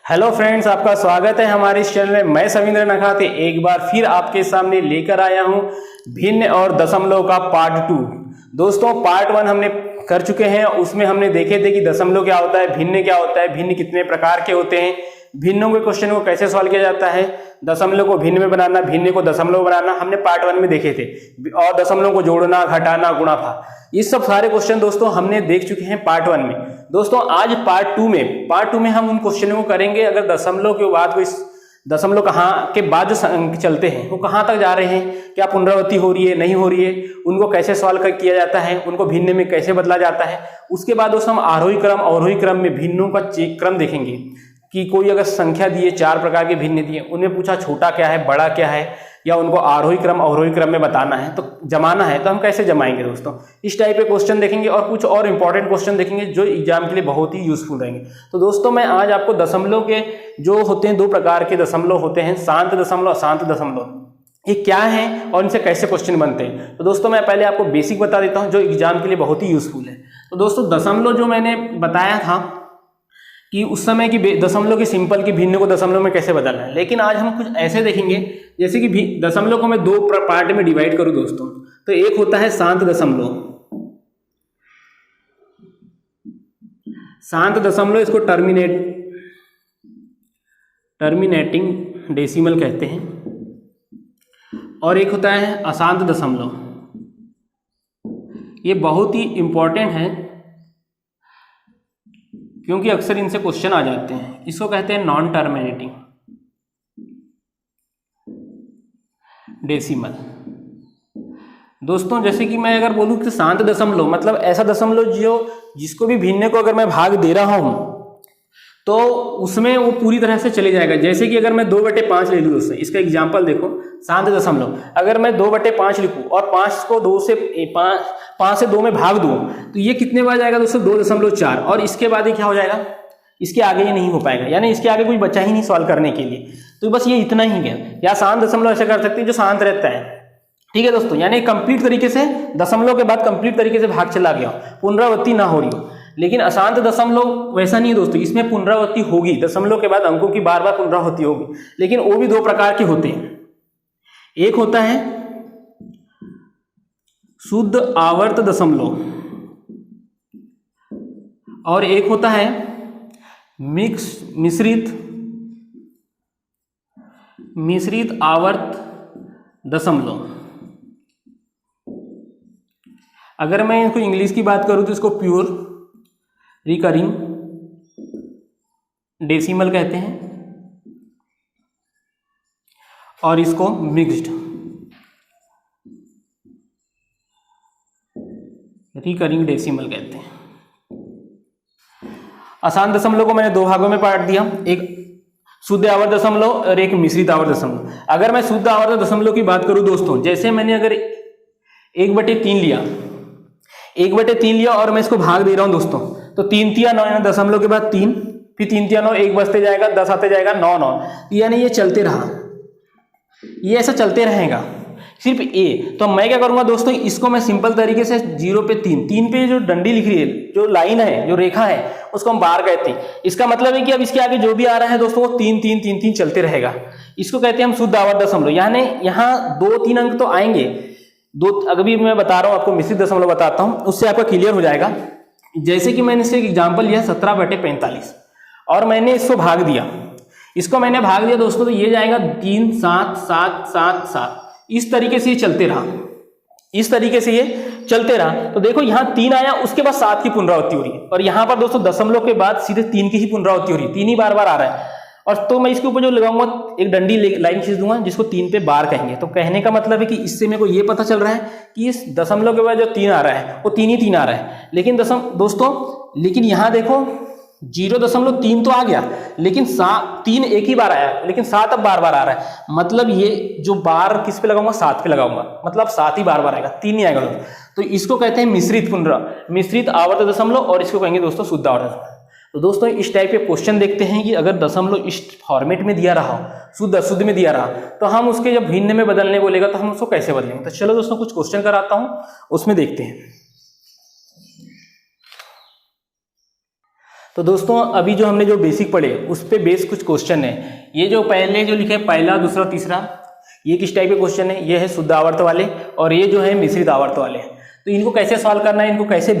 Hello friends, आपका स्वागत है हमारे इस चैनल में। मैं सविंद्र नखाते एक बार फिर आपके सामने लेकर आया हूं भिन्न और दशमलव का पार्ट 2। दोस्तों, पार्ट 1 हमने कर चुके हैं। उसमें हमने देखे थे कि दशमलव क्या होता है, भिन्न क्या होता है, भिन्न कितने प्रकार के होते हैं, भिन्नों के क्वेश्चन को कैसे सॉल्व किया जाता है, दशमलव को भिन्न में बनाना, भिन्न को दशमलव बनाना हमने पार्ट 1 में देखे थे, और दशमलव को जोड़ना, घटाना, गुणाफा, ये सब सारे क्वेश्चन दोस्तों हमने देख चुके हैं पार्ट 1 में। दोस्तों आज पार्ट 2 में हम उन क्वेश्चनों को करेंगे। अगर दशमलव के बाद कोई दशमलव कहाँ के बाद जो अंक चलते हैं वो कहाँ तक जा रहे हैं, क्या पुनरावृत्ति हो रही है, नहीं हो रही है, उनको कैसे सॉल्व किया जाता है, उनको भिन्न में कैसे बदला जाता है। उसके बाद दोस्तों हम आरोही क्रम अवरोही क्रम में भिन्नों का क्रम देखेंगे कि कोई अगर संख्या दिए, 4 प्रकार के भिन्न दिए, उनमें पूछा छोटा क्या है, बड़ा क्या है, या उनको आरोही क्रम अवरोही क्रम में बताना है, तो जमाना है, तो हम कैसे जमाएंगे दोस्तों। इस टाइप के क्वेश्चन देखेंगे और कुछ और इंपॉर्टेंट क्वेश्चन देखेंगे जो एग्जाम के लिए बहुत ही यूजफुल रहेंगे। तो दोस्तों मैं आज आपको दशमलव के जो होते हैं, 2 प्रकार के दशमलव होते हैं, शांत दशमलव, अशांत दशमलव, ये क्या है और इनसे कैसे क्वेश्चन बनते हैं। तो दोस्तों मैं पहले आपको बेसिक बता देता हूं जो एग्जाम के लिए बहुत ही यूजफुल है। तो दोस्तों दशमलव जो मैंने बताया था कि उस समय की दशमलव की सिंपल की भिन्न को दशमलव में कैसे बदलना है, लेकिन आज हम कुछ ऐसे देखेंगे जैसे कि दशमलव को मैं 2 पार्ट में डिवाइड करूं दोस्तों। तो एक होता है शांत दशमलव, शांत दशमलव, इसको टर्मिनेटिंग डेसिमल कहते हैं, और एक होता है अशांत दशमलव। ये बहुत ही इंपॉर्टेंट है क्योंकि अक्सर इनसे क्वेश्चन आ जाते हैं। इसको कहते हैं नॉन टर्मिनेटिंग डेसिमल। दोस्तों जैसे कि मैं अगर बोलूं कि शांत दशमलव मतलब ऐसा दशमलव जो जिसको भी भिन्न को अगर मैं भाग दे रहा हूं तो उसमें वो पूरी तरह से चले जाएगा। जैसे कि अगर मैं 2/5 ले लूँ दोस्तों, इसका एग्जाम्पल देखो, शांत दशमलव, अगर मैं 2/5 लिखूं और 5 को 5 से 2 में भाग दूं तो ये कितने बार जाएगा दोस्तों, 2.4, और इसके बाद ये क्या हो जाएगा, इसके आगे ये नहीं हो पाएगा, यानी इसके आगे कुछ बचा ही नहीं सॉल्व करने के लिए। तो बस ये इतना ही है। या शांत दशमलव ऐसे कर सकते हैं जो शांत रहता है, ठीक है दोस्तों, यानी कंप्लीट तरीके से दशमलव के बाद कंप्लीट तरीके से भाग चला गया, पुनरावृत्ति ना हो रही हो। लेकिन अशांत दशमलव वैसा नहीं है दोस्तों, इसमें पुनरावृत्ति होगी, दशमलव के बाद अंकों की बार बार पुनरावृत्ति होगी, लेकिन वो भी 2 प्रकार के होते हैं। एक होता है शुद्ध आवर्त दशमलव और एक होता है मिश्रित आवर्त दशमलव। अगर मैं इसको इंग्लिश की बात करूं तो इसको प्योर रिकरिंग डेसिमल कहते हैं और इसको मिक्स्ड रिकरिंग डेसिमल कहते हैं। अशांत दशमलव को मैंने 2 भागों में बांट दिया, एक शुद्ध आवर्त दशमलव और एक मिश्रित आवर्त दशमलव। अगर मैं शुद्ध आवर्त दशमलव की बात करूं दोस्तों, जैसे मैंने अगर 1/3 लिया, 1/3 लिया और मैं इसको भाग दे रहा हूं दोस्तों, तो 3 तिया 9, दशमलव के बाद 3, फिर 3 तिया 9, 1 बचते जाएगा, 10 आते जाएगा, 9 9, यानी ये चलते रहा, ये ऐसा चलते रहेगा सिर्फ ए। तो मैं क्या करूंगा दोस्तों, इसको मैं सिंपल तरीके से 0 पे 3 पे जो डंडी लिख रही है, जो लाइन है, जो रेखा है, उसको हम बार कहते हैं। इसका मतलब है कि अब इसके आगे जो भी आ रहा है दोस्तों वो 3 3 3 3 चलते रहेगा। इसको कहते हैं हम शुद्ध आवर्त दशमलव, यानी यहाँ 2-3 अंक तो आएंगे, अभी मैं बता रहा हूं आपको, मिश्रित दशमलव बताता हूं, उससे आपका क्लियर हो जाएगा। जैसे कि मैंने इससे एक एग्जाम्पल लिया 17/45 और मैंने इसको भाग दिया, दोस्तों, तो ये जाएगा 3 7 7 7 7, इस तरीके से ये चलते रहा, तो देखो यहाँ 3 आया, उसके बाद 7 की पुनरावृत्ति हो रही है, और यहाँ पर दोस्तों दशमलव के बाद सीधे 3 की ही पुनरावृत्ति हो रही है, 3 ही बार बार आ रहा है। और तो मैं इसके ऊपर जो लगाऊंगा एक डंडी लाइन खींच दूंगा जिसको 3 पे बार कहेंगे। तो कहने का मतलब है कि इससे मेरे को ये पता चल रहा है कि इस दशमलव के बाद जो 3 आ रहा है वो 3 ही 3 आ रहा है। लेकिन लेकिन यहाँ देखो 0.3 तो आ गया, लेकिन 3 एक ही बार आया, लेकिन 7 अब बार बार आ रहा है। मतलब ये जो बार किस पे लगाऊंगा, 7 पे लगाऊंगा, मतलब 7 ही बार बार आएगा, 3 नहीं आएगा। तो इसको कहते हैं मिश्रित आवर्त दशमलव, और इसको कहेंगे दोस्तों शुद्ध आवर्त दशमलव। तो दोस्तों इस टाइप के क्वेश्चन देखते हैं कि अगर दशमलव इस फॉर्मेट में दिया रहा, शुद्ध अशुद्ध में दिया रहा, तो हम उसके जब भिन्न में बदलने बोलेगा तो हम उसको कैसे बदलेंगे। तो चलो दोस्तों कुछ क्वेश्चन कराता हूं, उसमें देखते हैं। तो दोस्तों अभी जो हमने जो बेसिक पढ़े उस पे बेस कुछ क्वेश्चन है। ये जो पहले जो लिखे पहला, दूसरा, तीसरा, ये किस टाइप के क्वेश्चन है? ये है शुद्ध आवर्त वाले और ये जो है मिश्रित आवर्त वाले। तो इनको कैसे सॉल्व करना है, इनको कैसे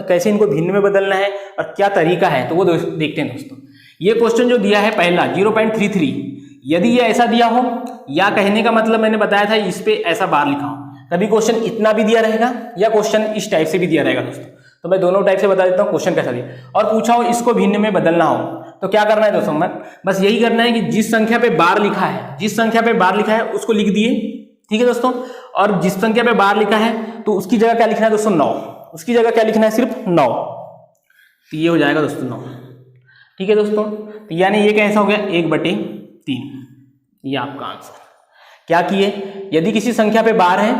कैसे इनको भिन्न में बदलना है और क्या तरीका है, तो वो देखते हैं दोस्तों। ये क्वेश्चन जो दिया है पहला 0.33, यदि ये ऐसा दिया हो या कहने का मतलब मैंने बताया था इस पे ऐसा बार लिखा हो, तभी क्वेश्चन इतना भी दिया रहेगा या क्वेश्चन इस टाइप से भी दिया रहेगा दोस्तों। तो मैं दोनों टाइप से बता देता हूँ क्वेश्चन कैसा दिया। और पूछा हो इसको भिन्न में बदलना हो तो क्या करना है दोस्तों, बस यही करना है कि जिस संख्या पे बार लिखा है उसको लिख दिए, ठीक है दोस्तों। और जिस संख्या पे बार लिखा है तो उसकी जगह क्या लिखना है दोस्तों, 9। उसकी जगह क्या लिखना है, सिर्फ 9। तो ये हो जाएगा दोस्तों 9, ठीक है दोस्तों। तो यानी ये कैसा हो गया 1/3, ये आपका आंसर। क्या किए, यदि किसी संख्या पे बार है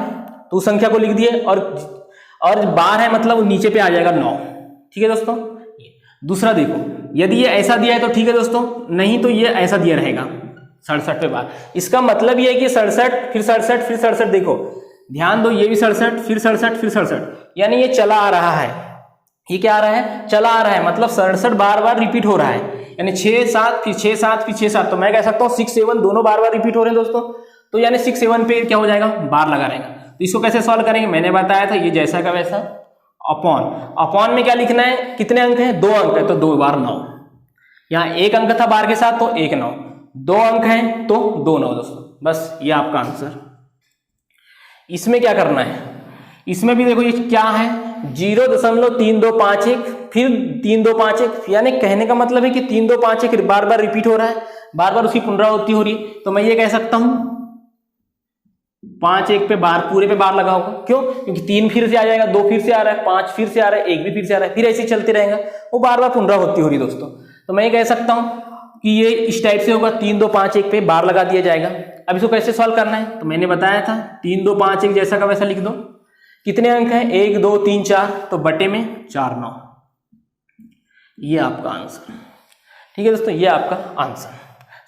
तो उस संख्या को लिख दिए और बार है मतलब नीचे पे आ जाएगा 9, ठीक है दोस्तों। दूसरा देखो, यदि ये ऐसा दिया है तो ठीक है दोस्तों, नहीं तो ये ऐसा दिया रहेगा 67 पे बार। इसका मतलब ये है कि 67 फिर 67 फिर 67, देखो ध्यान दो, ये भी 67 फिर 67 फिर 67, यानी ये चला आ रहा है। ये क्या आ रहा है, चला आ रहा है, मतलब 67 बार बार रिपीट हो रहा है, यानी 6 7 फिर 6 7 फिर 6 7। तो मैं कह सकता हूँ 6 7 दोनों बार बार रिपीट हो रहे हैं दोस्तों। तो यानी 6 7 पे क्या हो जाएगा, बार लगा रहेगा। तो इसको कैसे सॉल्व करेंगे, मैंने बताया था ये जैसा का वैसा, अपॉन में क्या लिखना है, कितने अंक हैं, 2 अंक है तो 2 बार 9। यहाँ 1 अंक था बार के साथ तो 1 9, 2 अंक हैं तो 2 9 दोस्तों। बस ये आपका आंसर। इसमें क्या करना है, इसमें भी देखो ये क्या है 0.3251 फिर 3251, यानी कहने का मतलब है कि 3251 बार बार रिपीट हो रहा है, बार बार उसकी पुनरावृत्ति हो रही है। तो मैं ये कह सकता हूं 5 1 पे बार, पूरे पे बार लगा होगा। क्यों, क्योंकि 3 फिर से आ जाएगा, 2 फिर से आ रहा है, 5 फिर से आ रहा है, 1 भी फिर से आ रहा है, फिर ऐसे ही चलते रहेगा, वो बार बार पुनरावृत्ति हो रही है दोस्तों। तो मैं ये कह सकता हूं कि ये इस टाइप से होगा, 3 2 5 1 पे बार लगा दिया जाएगा। अब इसको कैसे सॉल्व करना है, तो मैंने बताया था 3 2 5 1 जैसा का वैसा लिख दो। कितने अंक हैं, 1 2 3 4, तो बटे में 4 9, ये आपका आंसर, ठीक है दोस्तों। ये आपका आंसर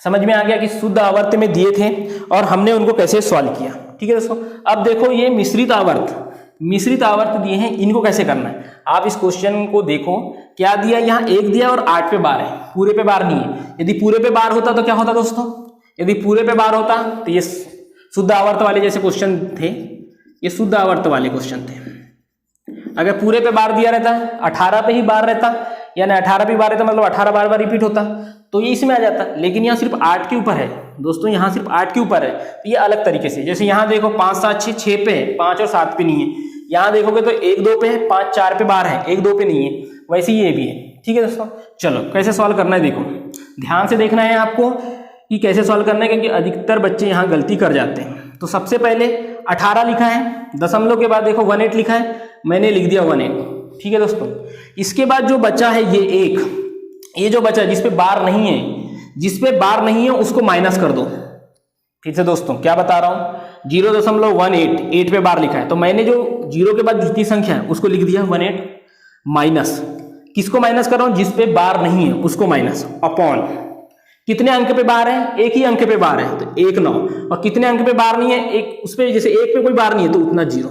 समझ में आ गया कि शुद्ध आवर्त में दिए थे और हमने उनको कैसे सॉल्व किया, ठीक है दोस्तों। अब देखो ये मिश्रित आवर्त दिए हैं, इनको कैसे करना है। आप इस क्वेश्चन को देखो, क्या दिया, यहाँ 1 दिया और 8 पे बार है, पूरे पे बार नहीं है। यदि पूरे पे बार होता तो क्या होता दोस्तों, यदि पूरे पे बार होता तो ये शुद्ध आवर्त वाले जैसे क्वेश्चन थे, ये शुद्ध आवर्त वाले क्वेश्चन थे। अगर पूरे पे बार दिया रहता, 18 पे ही बार रहता, यानी 18 पे बार रहता मतलब 18 बार बार रिपीट होता, तो ये इसमें आ जाता। लेकिन यहाँ सिर्फ 8 के ऊपर है दोस्तों, यहाँ सिर्फ 8 के ऊपर है, तो ये अलग तरीके से। जैसे यहाँ देखो 5 7 6 6 पे है, 5 और 7 पे नहीं है। यहाँ देखोगे तो 1 2 पे है, 5 4 पे बार है, 1 2 पे नहीं है, वैसे ही ये भी है, ठीक है दोस्तों। चलो कैसे सॉल्व करना है, देखो ध्यान से देखना है आपको कि कैसे सॉल्व करना है, क्योंकि अधिकतर बच्चे यहाँ गलती कर जाते हैं। तो सबसे पहले 18 लिखा है, दशमलव के बाद देखो 18 लिखा है, मैंने लिख दिया 18, ठीक है दोस्तों। इसके बाद जो बचा है ये 1, ये जो बचा जिसपे बार नहीं है, उसको माइनस कर दो। फिर से दोस्तों क्या बता रहा हूं, 0.18, 8 पे बार लिखा है, तो मैंने जो 0 के बाद जितनी संख्या है उसको लिख दिया 18, माइनस किसको माइनस कर रहा हूं, जिस पे बार नहीं है उसको माइनस, अपॉन कितने अंक पे बार है, 1 ही अंक पे बार है तो 1 9, और कितने अंक पे बार नहीं है, एक उस पे जैसे 1 पे कोई बार नहीं है तो उतना 0।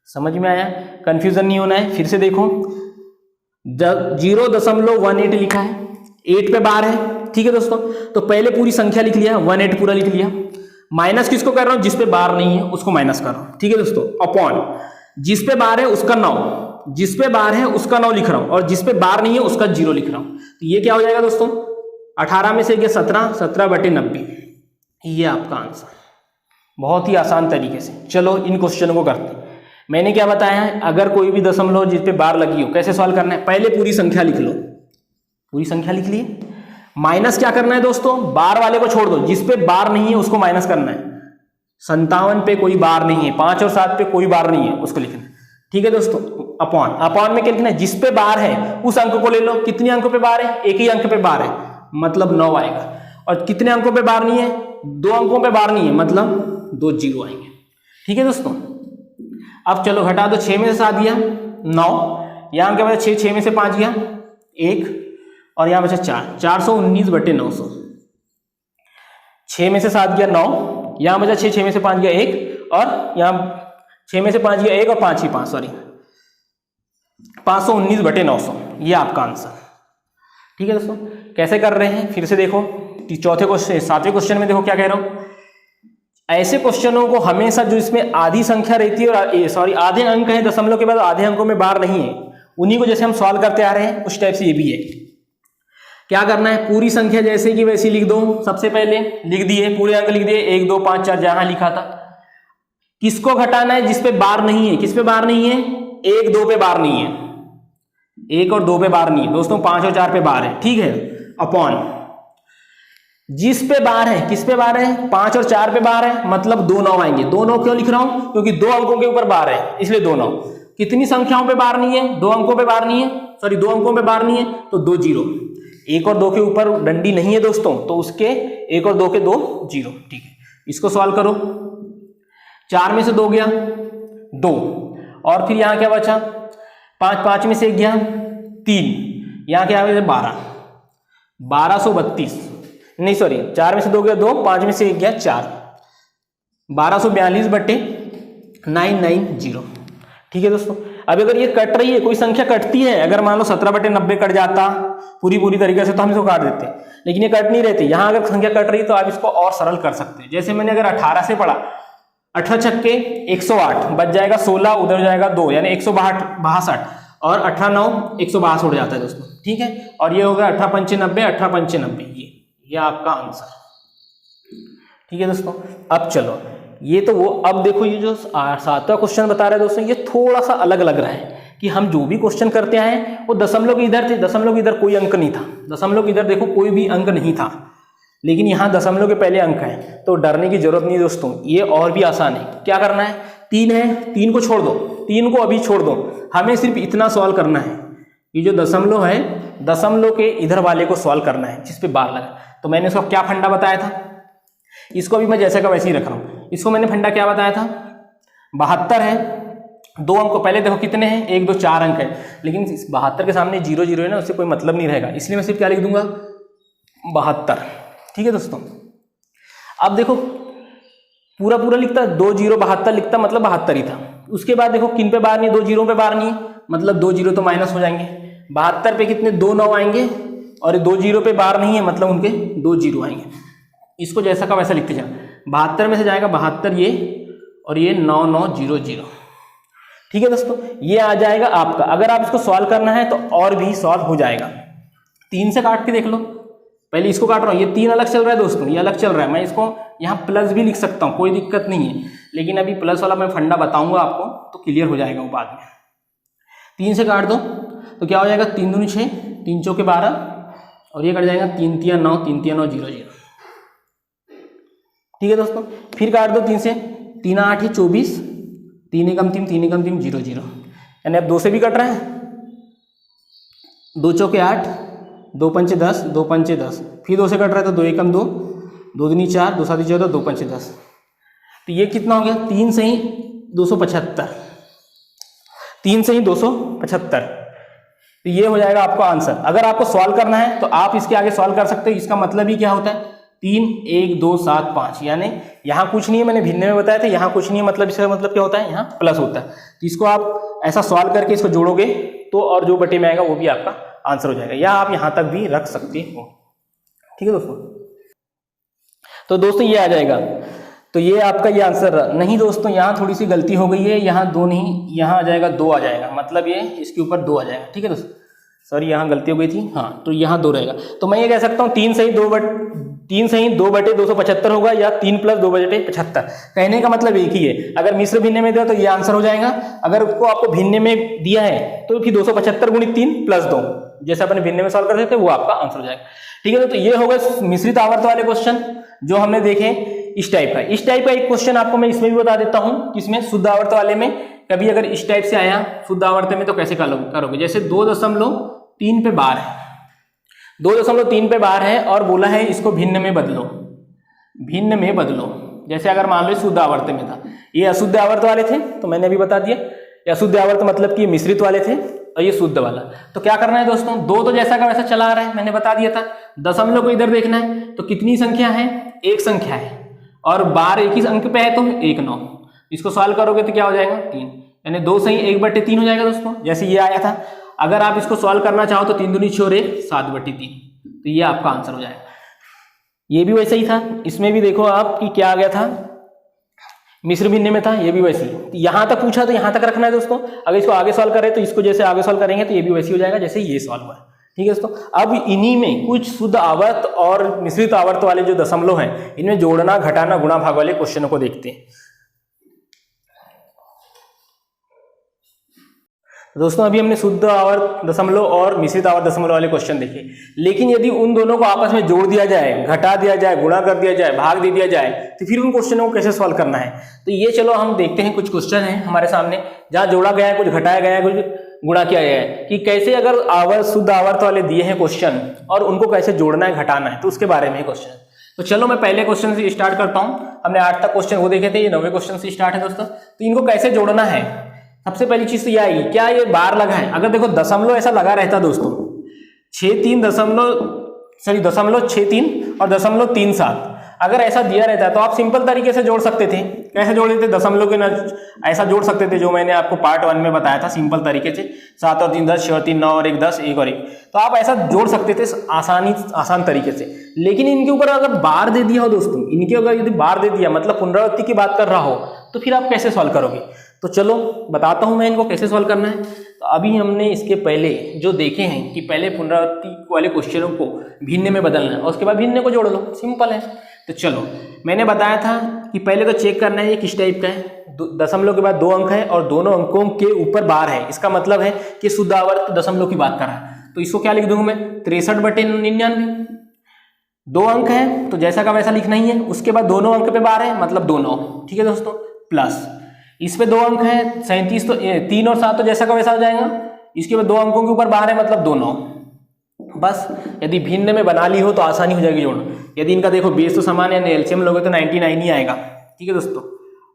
समझ में आया, कंफ्यूजन नहीं होना है। फिर से देखो 0.18 लिखा है, 8 पे बार है, ठीक है दोस्तों। तो पहले पूरी संख्या लिख लिया, 18 पूरा लिख लिया, माइनस किसको कर रहा हूं, जिस पे बार नहीं है उसको माइनस कर रहा हूं, ठीक है दोस्तों। अपॉन जिस पे बार है उसका 9, जिस पे बार है उसका 9 लिख रहा हूं, और जिस पे बार नहीं है उसका 0 लिख रहा हूं। तो ये क्या हो जाएगा दोस्तों, 18 में से 17, 17/90, ये आपका आंसर। बहुत ही आसान तरीके से। चलो इन क्वेश्चन को करते हैं। मैंने क्या बताया है, अगर कोई भी दशमलव जिस पे बार लगी हो, कैसे सॉल्व करना है, पहले पूरी संख्या लिख लो, पूरी संख्या लिख लिए, माइनस क्या करना है दोस्तों, बार वाले को छोड़ दो, जिस पे बार नहीं है उसको माइनस करना है। 57 पे कोई बार नहीं है, 5 और 7 पे कोई बार नहीं है उसको लिखना है, ठीक है दोस्तों। अपॉन में क्या लिखना है, जिस पे बार है उस अंक को ले लो। कितने अंकों पे बार है, 1 ही अंक पे बार है मतलब 9 आएगा, और कितने अंकों पे बार नहीं है, 2 अंकों पे बार नहीं है मतलब 2 0 आएंगे, ठीक है दोस्तों। अब चलो घटा दो, 6 में से 7 गया 9, यहाँ क्या बचा 6, 6 में से 5 गया 1, और यहाँ बचा 4, 419/900। 6 में से 7 गया 9, यहाँ बचा 6, 6 में से 5 गया 1, और यहाँ 6 में से 5 गया 1 और 5 ही 5, सॉरी 519/900, ये आपका आंसर, ठीक है दोस्तों, कैसे कर रहे हैं फिर से देखो, चौथे क्वेश्चन 7वें क्वेश्चन में देखो क्या कह रहा हूं। ऐसे क्वेश्चनों को हमेशा जो इसमें आधी संख्या रहती है और आधे अंक है दशमलव के बाद आधे अंकों में बार नहीं है, उन्हीं को जैसे हम सॉल्व करते आ रहे हैं उस टाइप से ये भी है। क्या करना है, पूरी संख्या जैसे कि वैसी लिख दो। सबसे पहले लिख दिए, पूरे अंक लिख दिए 1 2 5 4 जहां लिखा था। किसको घटाना है, जिस पे बार नहीं है। किस पे बार नहीं है, 1 2 पे बार नहीं है, 1 और 2 पे बार नहीं है दोस्तों, 5 और 4 पे बार है, ठीक है। अपॉन जिस पे बार है, किस पे बार है, 5 और 4 पे बार है, मतलब 2 9 आएंगे। 2 9 क्यों लिख रहा हूं, क्योंकि 2 अंकों के ऊपर बार है, इसलिए 2 9। कितनी संख्याओं पे बार नहीं है, 2 अंकों पे बार नहीं है, सॉरी 2 अंकों पे बार नहीं है, तो 2 0। 1 और 2 के ऊपर डंडी नहीं है दोस्तों, तो उसके 1 और 2 के 2 0, ठीक है। इसको सॉल्व करो, 4 में से 2 गया 2, और फिर यहां क्या बचा, 5 में से 1 गया 3, यहां क्या है 12, 1232 नहीं सॉरी 4 में से 2 गया 2, 5 में से 1 गया 4, 1242 बटे 990, ठीक है दोस्तों। अब अगर ये कट रही है, कोई संख्या कटती है, अगर मान लो 17 बटे 90 कट जाता पूरी तरीके से तो हम इसको काट देते, लेकिन ये कट नहीं रहती। यहां अगर संख्या कट रही है तो आप इसको और सरल कर सकते हैं। जैसे मैंने अगर 18 से पढ़ा, 18 छक्के 108, बच जाएगा 16, उधर जाएगा 2, यानी 162, और 18 9 162 उड़ जाता है दोस्तों, ठीक है। और ये होगा 18 95, 18 95, ये आपका आंसर, ठीक है दोस्तों। अब चलो ये तो वो, अब देखो ये जो 7वां क्वेश्चन बता रहा है दोस्तों, ये थोड़ा सा अलग लग रहा है कि हम जो भी क्वेश्चन करते आए वो दशमलव के इधर थे, दशमलव के इधर कोई अंक नहीं था, दशमलव के इधर देखो कोई भी अंक नहीं था, लेकिन यहाँ दशमलव के पहले अंक है, तो डरने की जरूरत नहीं दोस्तों, ये और भी आसान है। क्या करना है, 3 है, 3 को छोड़ दो, 3 को अभी छोड़ दो, हमें सिर्फ इतना सॉल्व करना है, ये जो दशमलव है, दशमलव के इधर वाले को सॉल्व करना है जिस पे बार लगा। तो मैंने इसको क्या फंडा बताया था, इसको भी मैं जैसे का वैसे ही रख रहा हूं। इसको मैंने फंडा क्या बताया था, 72 है, 2 अंक पहले देखो कितने हैं, 1 2 4 अंक है, लेकिन 72 के सामने 0 0 है ना, उससे कोई मतलब नहीं रहेगा, इसलिए मैं सिर्फ क्या लिख दूंगा 72, ठीक है दोस्तों। अब देखो पूरा लिखता 2 0 72 लिखता, मतलब 72 ही था। उसके बाद देखो किन पे बार नहीं, 2 0 पे बार नहीं, मतलब 2 0 तो माइनस हो जाएंगे। 72 पे कितने 2 9 आएंगे, और 2 0 पे बार नहीं है, मतलब उनके 2 0 आएंगे। इसको जैसा का वैसा लिखते जाना, 72 में से जाएगा 72 ये, और ये 9 9 0 0, ठीक है दोस्तों। ये आ जाएगा आपका। अगर आप इसको सॉल्व करना है तो और भी सॉल्व हो जाएगा। 3 से काट के देख लो, पहले इसको काट रहा हूँ, ये 3 अलग चल रहा है दोस्तों, ये अलग चल रहा है, मैं इसको यहाँ प्लस भी लिख सकता हूँ, कोई दिक्कत नहीं है, लेकिन अभी प्लस वाला मैं फंडा बताऊंगा आपको तो क्लियर हो जाएगा वो बाद में। 3 से काट दो तो क्या हो जाएगा, 3 दूनी 6, 3 चौके 12, और ये कट जाएगा 3 3 9, 3 3 9 0 0, ठीक है दोस्तों। फिर काट दो 3 से, 3 8 24, 3 एकम 3 3 एकम 3 0 0, यानी अब 2 से भी कट रहा है, 2 चौके 8, 2 पंचे 10, 2 पंचे 10, फिर 2 से कट रहा है तो 2 एकम 2, 2 दूनी 4, 2 7 14, 2 पंचे 10, तो ये कितना हो गया, 3 से ही 275, 3 से ही 275, तो ये हो जाएगा आपका आंसर। अगर आपको सॉल्व करना है तो आप इसके आगे सॉल्व कर सकते हो। इसका मतलब ही क्या होता है, 3 1 2 7 5, यानी यहाँ कुछ नहीं है, मैंने भिन्न में बताया था, यहाँ कुछ नहीं है, मतलब इसका मतलब क्या होता है, यहाँ प्लस होता है। तो इसको आप ऐसा सॉल्व करके इसको जोड़ोगे तो, और जो बटे में आएगा वो भी आपका आंसर हो जाएगा, या आप यहाँ तक भी रख सकते हो, ठीक है दोस्तों। तो दोस्तों ये आ जाएगा, तो ये आपका ये आंसर नहीं दोस्तों, यहाँ थोड़ी सी गलती हो गई है, यहाँ 2 नहीं, यहाँ आ जाएगा 2 आ जाएगा, मतलब ये इसके ऊपर 2 आ जाएगा, ठीक है दोस्तों। सॉरी यहाँ गलती हो गई थी, हाँ, तो यहाँ 2 रहेगा। तो मैं ये कह सकता हूँ 3 से ही 2 बटे 275 होगा, या 3 + 2 बटे 75। कहने का मतलब एक ही है, अगर मिश्र भिन्न में दिया तो ये आंसर हो जाएगा, अगर उसको आपको भिन्न में दिया है तो फिर 275 × 3 + 2, जैसे अपने भिन्न में सॉल्व करते थे वो आपका आंसर हो जाएगा, ठीक है। तो ये होगा मिश्रित आवर्त वाले क्वेश्चन जो हमने देखे इस टाइप का। इस टाइप का एक क्वेश्चन आपको मैं इसमें भी बता देता हूं, किसमें, शुद्ध आवर्त वाले में। कभी अगर इस टाइप से आया शुद्ध आवर्त में तो कैसे करोगे, जैसे 2.3 पे बार है, 2.3 पे बार है, और बोला है इसको भिन्न में बदलो, भिन्न में बदलो। जैसे अगर मान लो शुद्ध आवर्त में था, ये अशुद्ध आवर्त वाले थे, तो मैंने अभी बता दिया, अशुद्ध आवर्त मतलब कि मिश्रित वाले थे, और ये शुद्ध वाला। तो क्या करना है दोस्तों, 2 तो जैसा का वैसा चला आ रहा है, मैंने बता दिया था। दशमलव को इधर देखना है, तो कितनी संख्या है, एक संख्या है, और बार एक ही अंक पे है तो 1 9। इसको सॉल्व करोगे तो क्या हो जाएगा, 3, यानी 2 सही 1/3 हो जाएगा दोस्तों, जैसे ये आया था। अगर आप इसको सॉल्व करना चाहो तो 3 दूनी 6 7/3, तो ये आपका आंसर हो जाएगा। ये भी वैसे ही था, इसमें भी देखो आप कि क्या आ गया था, मिश्र भिन्न में था, ये भी वैसे ही। यहां तक पूछा तो यहां तक रखना है दोस्तों। अगर इसको आगे सॉल्व करें तो इसको जैसे आगे सॉल्व करेंगे तो ये भी वैसे हो जाएगा जैसे ये सॉल्व हुआ है। ठीक है दोस्तों, अब इन्हीं में कुछ शुद्ध आवर्त और मिश्रित आवर्त वाले जो दशमलव हैं, इनमें जोड़ना, घटाना, गुणा भाग वाले क्वेश्चनों को देखते हैं। दोस्तों अभी हमने शुद्ध आवर्त दशमलव और मिश्रित आवर्त दशमलव वाले क्वेश्चन देखे, लेकिन यदि उन दोनों को आपस में जोड़ दिया जाए, घटा दिया जाए, गुणा कर दिया जाए, भाग दे दिया जाए, तो फिर उन क्वेश्चनों को कैसे सॉल्व करना है। तो ये चलो हम देखते हैं, कुछ क्वेश्चन है हमारे सामने जहां जोड़ा गया है, कुछ घटाया गया है, कुछ गुणा किया गया है, कि कैसे अगर आवर्त शुद्ध आवर्त वाले दिए हैं क्वेश्चन और उनको कैसे जोड़ना है, घटाना है, तो उसके बारे में क्वेश्चन। तो चलो मैं पहले क्वेश्चन से स्टार्ट करता हूं। हमने 8 तक क्वेश्चन वो देखे थे, ये 9वें क्वेश्चन से स्टार्ट है दोस्तों। तो इनको कैसे जोड़ना है, सबसे पहली चीज तो यह आएगी, क्या ये बार लगा है। अगर देखो दशमलव ऐसा लगा रहता दोस्तों, 0.63 और 0.37, अगर ऐसा दिया रहता है तो आप सिंपल तरीके से जोड़ सकते थे। कैसे जोड़ देते, दशमलव के न ऐसा जोड़ सकते थे जो मैंने आपको पार्ट 1 में बताया था, सिंपल तरीके से 7 और 3 10, 6 और 3 9 और 1 10, 1 और 1, तो आप ऐसा जोड़ सकते थे आसान तरीके से। लेकिन इनके ऊपर अगर बार दे दिया हो दोस्तों, इनके अगर यदि बार दे दिया, मतलब पुनरावृत्ति की बात कर रहा हो, तो फिर आप कैसे सॉल्व करोगे। तो चलो बताता हूं मैं इनको कैसे सॉल्व करना है। तो अभी हमने इसके पहले जो देखे हैं कि पहले पुनरावृत्ति वाले क्वेश्चनों को भिन्न में बदलना है और उसके बाद भिन्न को जोड़ लो, सिंपल है। तो चलो मैंने बताया था कि पहले तो चेक करना है ये किस टाइप का है। दशमलव के बाद 2 अंक है और दोनों अंकों के ऊपर बार है, इसका मतलब है कि शुद्ध आवर्त दशमलव की बात कर रहा है। तो इसको क्या लिख दूंगा मैं, 63/99। 2 अंक है तो जैसा का वैसा लिखना ही है, उसके बाद दोनों अंक पे बार है, मतलब 2 9। ठीक है दोस्तों, प्लस इस पे 2 अंक है 37, तो 3 और 7 तो जैसा का वैसा हो जाएगा। इसके बाद 2 अंकों के ऊपर बार है, मतलब 2 9। बस यदि भिन्न में बना ली हो तो आसानी हो जाएगी जोड़ना। यदि इनका देखो बेस तो समान है, एलसीएम लोगे तो 99 ही आएगा। ठीक है दोस्तों,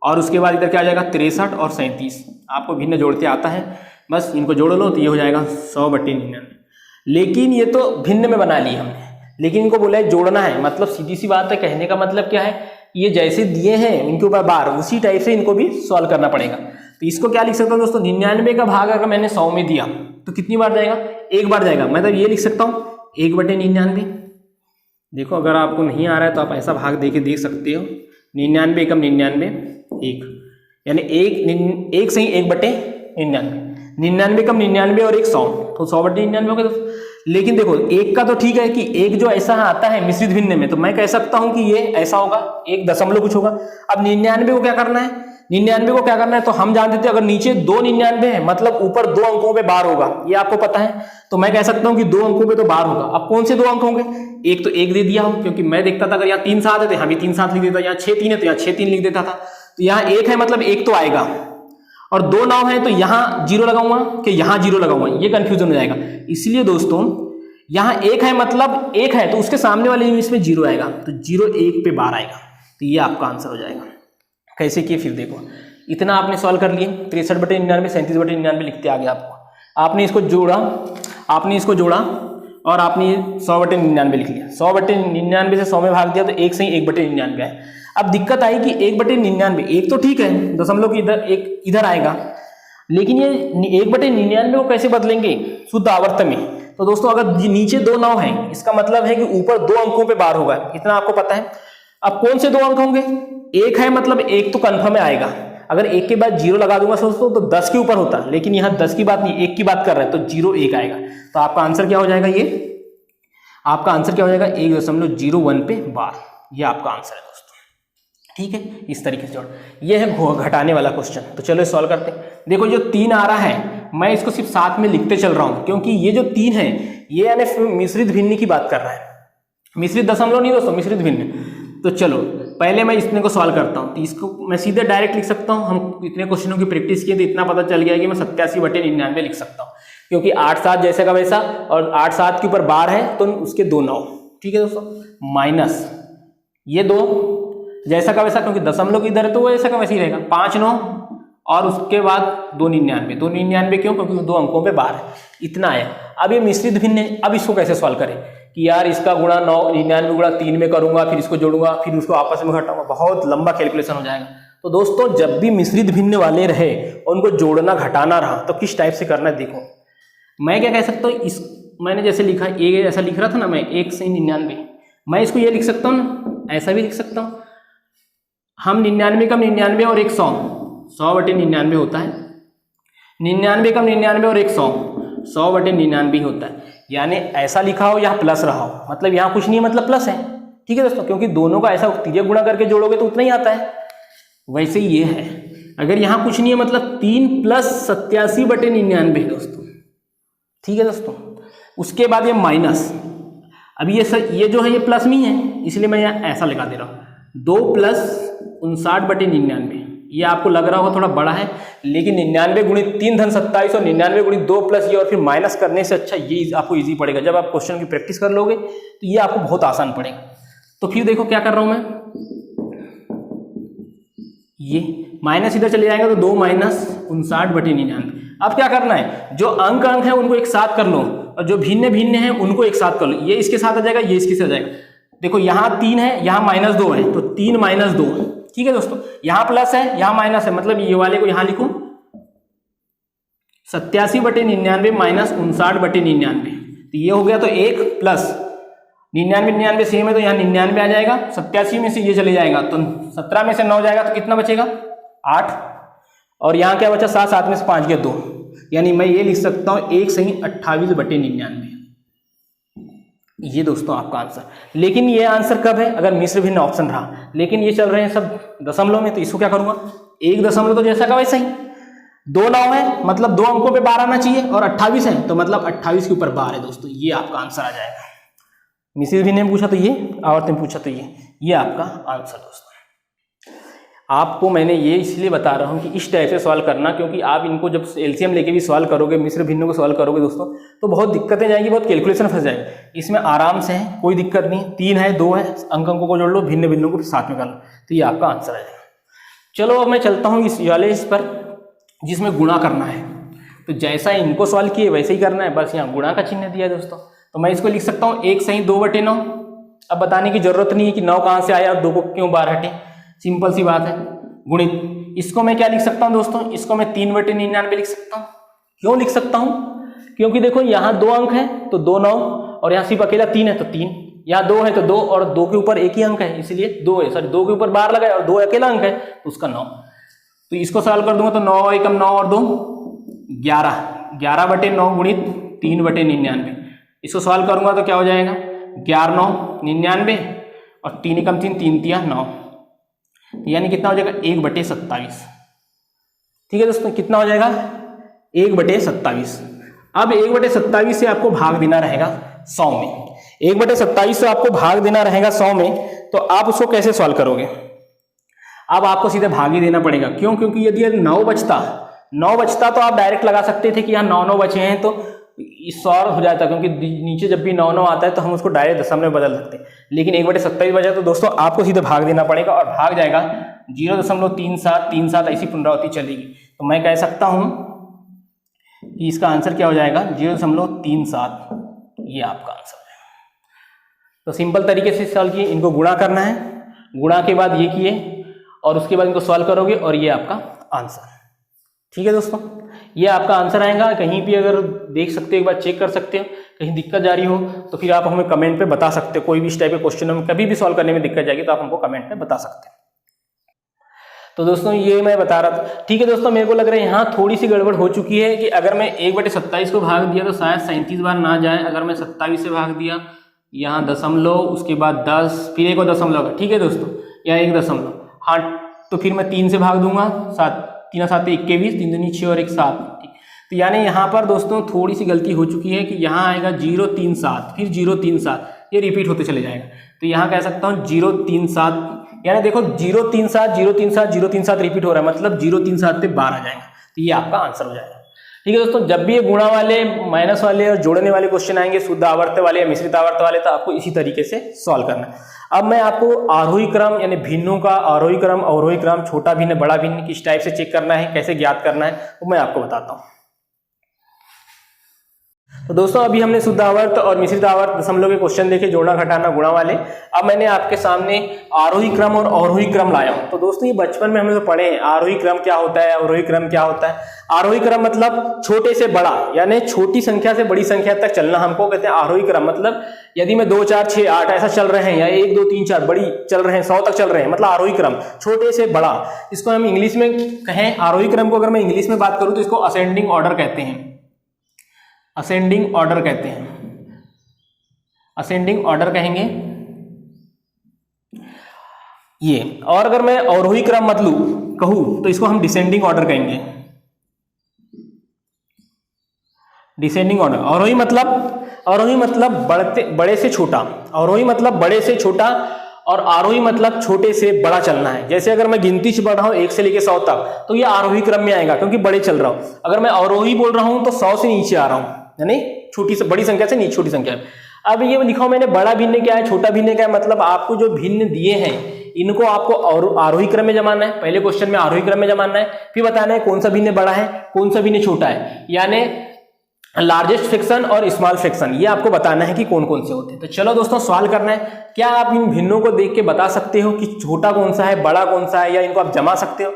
और उसके बाद इधर क्या आ जाएगा, 63 और 37। आपको भिन्न जोड़ते आता है, बस इनको जोड़ लो तो ये हो जाएगा 100/99। लेकिन ये तो भिन्न में बना ली हमने, लेकिन इनको बोला है जोड़ना है, मतलब सीधी सी बात है, कहने का मतलब क्या है, ये जैसे दिए हैं इनके ऊपर बार, उसी टाइप से इनको भी सॉल्व करना पड़ेगा। तो इसको क्या लिख सकता हूँ दोस्तों, 99 का भाग अगर मैंने 100 में दिया तो कितनी बार जाएगा, 1 बार जाएगा। मतलब ये लिख सकता हूँ 1/99। देखो अगर आपको नहीं आ रहा है तो आप ऐसा भाग दे के देख सकते हो, 99 एकम 99 1, यानी 1 से ही 1/99, 99 कम 99 और 1 100, तो 100/99 हो गया दोस्तों। लेकिन देखो एक का तो ठीक है कि एक जो ऐसा आता है मिश्रित भिन्न में, तो मैं कह सकता हूं कि ये ऐसा होगा, 1 दशमलव कुछ होगा। अब 99 को क्या करना है, 99 को क्या करना है, तो हम जानते थे अगर नीचे 2 99 है मतलब ऊपर 2 अंकों पे बार होगा, ये आपको पता है। तो मैं कह सकता हूं कि 2 अंकों पे तो बार होगा। अब कौन से 2 अंक होंगे, एक तो 1 दे दिया हूं, क्योंकि मैं देखता था अगर यहाँ 3 7 है तो यहाँ भी 3 7 लिख देता, यहाँ 6 3 है तो यहाँ 6 3 लिख देता था। तो यहाँ 1 है मतलब 1 तो आएगा, और 2 9 है तो यहाँ 0 लगाऊंगा कि यहाँ 0 लगाऊंगा, ये कंफ्यूजन हो जाएगा। इसलिए दोस्तों यहाँ 1 है मतलब 1 है तो उसके सामने वाले यूनिट में 0 आएगा, तो 0 1 पे बार आएगा, तो ये आपका आंसर हो जाएगा। कैसे किए फिर देखो, इतना आपने सॉल्व कर लिए, 63/99 37/99 लिखते आ गया आपको। आपने इसको जोड़ा और आपने 100/99 लिख लिया। 100/99 से 100 में भाग दिया तो 1 से ही 1/99 है। अब दिक्कत आई कि 1/99, एक तो ठीक है दशमलव की इधर आएगा, लेकिन ये 1/99 को कैसे बदलेंगे शुद्ध आवर्त में। तो दोस्तों अगर नीचे 2 9 है, इसका मतलब है कि ऊपर 2 अंकों पे बार होगा, इतना आपको पता है। अब कौन से 2 अंक होंगे, 1 है मतलब 1 तो कंफर्म आएगा। अगर 1 के बाद 0 लगा दूंगा दोस्तों तो 10 के ऊपर होता, लेकिन यहाँ 10 की बात नहीं 1 की बात कर रहे हैं, तो 0 1 आएगा। तो आपका आंसर क्या हो जाएगा, ये आपका आंसर क्या हो जाएगा, 1.01 पे बार, ये आपका आंसर है दोस्तों। ठीक है, इस तरीके से जोड़, ये है घटाने वाला क्वेश्चन। तो चलो सॉल्व करते हैं। देखो जो 3 आ रहा है मैं इसको सिर्फ साथ में लिखते चल रहा हूं, क्योंकि ये जो 3 है ये यानी मिश्रित भिन्न की बात कर रहा है, मिश्रित दशमलव नहीं दोस्तों, मिश्रित भिन्न। तो चलो पहले मैं इसमें को सॉल्व करता हूं। तो इसको मैं सीधे डायरेक्ट लिख सकता हूं, हम इतने क्वेश्चनों की प्रैक्टिस किए तो इतना पता चल गया कि मैं 87/99 लिख सकता हूं, क्योंकि 8 7 जैसे का वैसा, और 8 7 के ऊपर बार है तो उसके 2 9। ठीक है दोस्तों, माइनस ये 2 जैसा का वैसा, क्योंकि दशमलव की इधर है तो वो ऐसा का वैसे ही रहेगा, 5 9 और उसके बाद 299 क्यों, क्योंकि 2 अंकों पे बार है, इतना है। अब ये मिश्रित भिन्न है, अब इसको कैसे सॉल्व करें कि यार इसका गुणा 99 गुणा 3 में करूंगा, फिर इसको जोड़ूंगा, फिर उसको आपस में घटाऊंगा, बहुत लंबा कैलकुलेशन हो जाएगा। तो दोस्तों जब भी मिश्रित भिन्न वाले रहे उनको जोड़ना घटाना रहा तो किस टाइप से करना है देखो। मैं क्या कह सकता हूँ, इस मैंने जैसे लिखा ए ऐसा लिख रहा था ना मैं 1 से 99, मैं इसको ये लिख सकता हूँ ना, ऐसा भी लिख सकता हूँ। हम 99 का 99 और 1 100/99 होता है। 99 का 99 और 1 100/99 होता है। यानी ऐसा लिखा हो यहाँ प्लस रहा हो, मतलब यहाँ कुछ नहीं है, मतलब प्लस है। ठीक है दोस्तों, क्योंकि दोनों का ऐसा तिर्यक गुणा करके जोड़ोगे तो उतना ही आता है। वैसे ही ये है, अगर यहाँ कुछ नहीं है मतलब 3 + 87/99 दोस्तों। ठीक है दोस्तों, उसके बाद ये माइनस, अब ये जो है ये प्लस में है, इसलिए मैं यहाँ ऐसा लगा दे रहा हूँ 2 + 59/99। ये आपको लग रहा होगा थोड़ा बड़ा है, लेकिन 99 × 3 = 27 और 99 × 2 + ये और फिर माइनस करने से अच्छा ये आपको इजी पड़ेगा। जब आप क्वेश्चन की प्रैक्टिस कर लोगे तो ये आपको बहुत आसान पड़ेगा। तो फिर देखो क्या कर रहा हूं मैं, ये माइनस इधर चले जाएगा तो 2 - 59/99। अब क्या करना है, जो अंक है उनको एक साथ कर लो और जो भिन्न है उनको एक साथ कर लो। ये इसके साथ आ जाएगा, ये इसके साथ आ जाएगा। देखो यहाँ 3 है, यहाँ -2 है, तो 3 - 2। ठीक है दोस्तों, यहाँ प्लस है, यहाँ माइनस है, मतलब ये वाले को यहाँ लिखूं 87/99 - 59/99। तो ये हो गया, तो 1 + 99 सेम है तो यहाँ 99 आ जाएगा। 87 में से ये चले जाएगा तो 17 में से 9 जाएगा तो कितना बचेगा 8, और यहाँ क्या बचा 7, 7 में से 5 गया 2। यानी मैं ये लिख सकता हूँ 1 सही 28/99। ये दोस्तों आपका आंसर। लेकिन ये आंसर कब है, अगर मिश्र भिन्न ऑप्शन रहा, लेकिन ये चल रहे हैं सब दशमलव में, तो इसको क्या करूंगा 1 दशमलव तो जैसा का वैसा ही। 2 9 है मतलब 2 अंकों पे 12 आना चाहिए, और 28 है तो मतलब 28 के ऊपर 12 है दोस्तों। ये आपका आंसर आ जाएगा। मिश्र भिन्न में पूछा तो ये, आवर्त में पूछा तो ये आपका आंसर दोस्तों। आपको मैंने ये इसलिए बता रहा हूँ कि इस टाइप से सवाल करना, क्योंकि आप इनको जब एलसीएम लेके भी सवाल करोगे, मिश्र भिन्नों को सवाल करोगे दोस्तों, तो बहुत दिक्कतें जाएंगी, बहुत कैलकुलेशन फंस जाएगी। इसमें आराम से है, कोई दिक्कत नहीं। 3 है 2 है, अंकों को जोड़ लो, भिन्न भिन्नों को साथ में कर लो, तो ये आपका आंसर आ जाएगा। चलो अब मैं चलता हूँ इस वाले इस पर जिसमें गुणा करना है। तो जैसा इनको सवाल किए वैसे ही करना है, बस यहाँ गुणा का चिन्ह दिया है दोस्तों। तो मैं इसको लिख सकता हूँ 1 सही 2/9। अब बताने की जरूरत नहीं है कि 9 कहाँ से आया और 2 को क्यों बाहर हटे, सिंपल सी बात है। गुणित इसको मैं क्या लिख सकता हूं दोस्तों, इसको मैं 3/99 लिख सकता हूं। क्यों लिख सकता हूं, क्योंकि देखो यहाँ 2 अंक है तो 2 9, और यहाँ सिर्फ अकेला 3 है तो 3, यहाँ 2 है तो 2, और 2 के ऊपर एक ही अंक है इसलिए 2 है, सॉरी 2 के ऊपर बार लगाए और 2 अकेला अंक है तो उसका 9। तो इसको सॉल्व कर दूंगा तो 9 एकम 9 और 2 11, 11/9 गुणित 3/99। इसको सॉल्व करूंगा तो क्या हो जाएगा 11 9 99 और 3 एकम 3 3 तिया 9, यानी कितना हो जाएगा 1/27। ठीक है दोस्तों, कितना हो जाएगा 1/27। अब 1/27 से आपको भाग देना रहेगा 100 में। 1/27 से आपको भाग देना रहेगा 100 में, तो आप उसको कैसे सॉल्व करोगे। अब आपको सीधे भाग ही देना पड़ेगा। क्यों, क्योंकि यदि 9 बचता तो आप डायरेक्ट लगा सकते थे कि यहाँ 9 9 बचे हैं तो सॉल्व हो जाता, क्योंकि नीचे जब भी 9 9 आता है तो हम उसको डायरेक्ट दशमलव में बदल सकते हैं। लेकिन 1/27 बचा तो दोस्तों आपको सीधे भाग देना पड़ेगा और भाग जाएगा 0.3737 ऐसी पुनरावृत्ति चलेगी। तो मैं कह सकता हूं कि इसका आंसर क्या हो जाएगा 0.37। ये आपका आंसर है। तो सिंपल तरीके से सॉल्व किए, इनको गुणा करना है, गुणा के बाद ये किए और उसके बाद इनको सॉल्व करोगे और ये आपका आंसर। ठीक है दोस्तों, ये आपका आंसर आएगा। कहीं भी अगर देख सकते हो, एक बार चेक कर सकते हो, कहीं दिक्कत जा रही हो तो फिर आप हमें कमेंट पे बता सकते हो। कोई भी इस टाइप के क्वेश्चन में कभी भी सॉल्व करने में दिक्कत जाएगी तो आप हमको कमेंट पे बता सकते हो। तो दोस्तों ये मैं बता रहा था। ठीक है दोस्तों, मेरे को लग रहा है यहाँ थोड़ी सी गड़बड़ हो चुकी है कि अगर मैं 1/27 को भाग दिया तो शायद 37 बार ना जाए। अगर मैं 27 से भाग दिया, यहाँ दशमलव, उसके बाद 10, फिर एक और दशमलव। ठीक है दोस्तों, यहाँ 1 दशमलव, हाँ, तो फिर मैं 3 से भाग दूंगा, 7 3 7 21, 3 दूनी 6 और 1 7। ठीक, तो यानी यहाँ पर दोस्तों थोड़ी सी गलती हो चुकी है कि यहाँ आएगा 037, फिर 037, ये रिपीट होते चले जाएगा। तो यहाँ कह सकता हूँ 037, यानी देखो 037 037 037 रिपीट हो रहा है, मतलब 037 पे 12 आ जाएगा। तो ये आपका आंसर हो जाएगा। ठीक है दोस्तों, जब भी ये गुणा वाले, माइनस वाले और जोड़ने वाले क्वेश्चन आएंगे, शुद्ध आवर्त वाले या मिश्रित आवर्त वाले, तो आपको इसी तरीके से सॉल्व करना है। अब मैं आपको आरोही क्रम यानी भिन्नों का आरोही क्रम, अवरोही क्रम, छोटा भिन्न, बड़ा भिन्न किस टाइप से चेक करना है, कैसे ज्ञात करना है, वो मैं आपको बताता हूँ। तो दोस्तों अभी हमने शुद्ध आवर्त और मिश्रित आवर्त दशमलव के क्वेश्चन देखे, जोड़ना घटाना गुणा वाले। अब मैंने आपके सामने आरोही क्रम और अवरोही क्रम लाया हूं। तो दोस्तों ये बचपन में हम लोग पढ़े हैं, आरोही क्रम क्या होता है, अवरोही क्रम क्या होता है। आरोही क्रम मतलब छोटे से बड़ा, यानी छोटी संख्या से बड़ी संख्या तक चलना हमको कहते हैं आरोही क्रम। मतलब यदि मैं 2 4 6 8 ऐसा चल रहे हैं, या 1 2 3 4 बड़ी चल रहे हैं, 100 तक चल रहे हैं, मतलब आरोही क्रम, छोटे से बड़ा। इसको हम इंग्लिश में कहें, आरोही क्रम को अगर मैं इंग्लिश में बात करूं तो इसको असेंडिंग ऑर्डर कहते हैं, असेंडिंग ऑर्डर कहते हैं, असेंडिंग ऑर्डर कहेंगे ये। और अगर मैं अवरोही क्रम मतलब कहूं तो इसको हम डिसेंडिंग ऑर्डर कहेंगे, डिसेंडिंग ऑर्डर। अवरोही मतलब बड़े से छोटा, अवरोही मतलब बड़े से छोटा, और आरोही मतलब छोटे से बड़ा चलना है। जैसे अगर मैं गिनती से बढ़ रहा हूं 1 से लेकर 100 तक, तो ये आरोही क्रम में आएगा क्योंकि बड़े चल रहा हूं। अगर मैं अवरोही बोल रहा हूं तो 100 से नीचे आ रहा हूं, यानी छोटी से बड़ी संख्या से नीचे छोटी संख्या। अब ये लिखा हूं मैंने, बड़ा भिन्न क्या है, छोटा भिन्न क्या है। मतलब आपको जो भिन्न दिए हैं इनको आपको आरोही क्रम में जमाना है। पहले क्वेश्चन में आरोही क्रम में जमाना है, फिर बताना है कौन सा भिन्न बड़ा है, कौन सा भिन्न छोटा है, यानी लार्जेस्ट फ्रैक्शन और स्मॉल फ्रैक्शन, ये आपको बताना है कि कौन कौन से होते हैं। तो चलो दोस्तों सवाल करना है। क्या आप इन भिन्नों को देख के बता सकते हो कि छोटा कौन सा है, बड़ा कौन सा है, या इनको आप जमा सकते हो?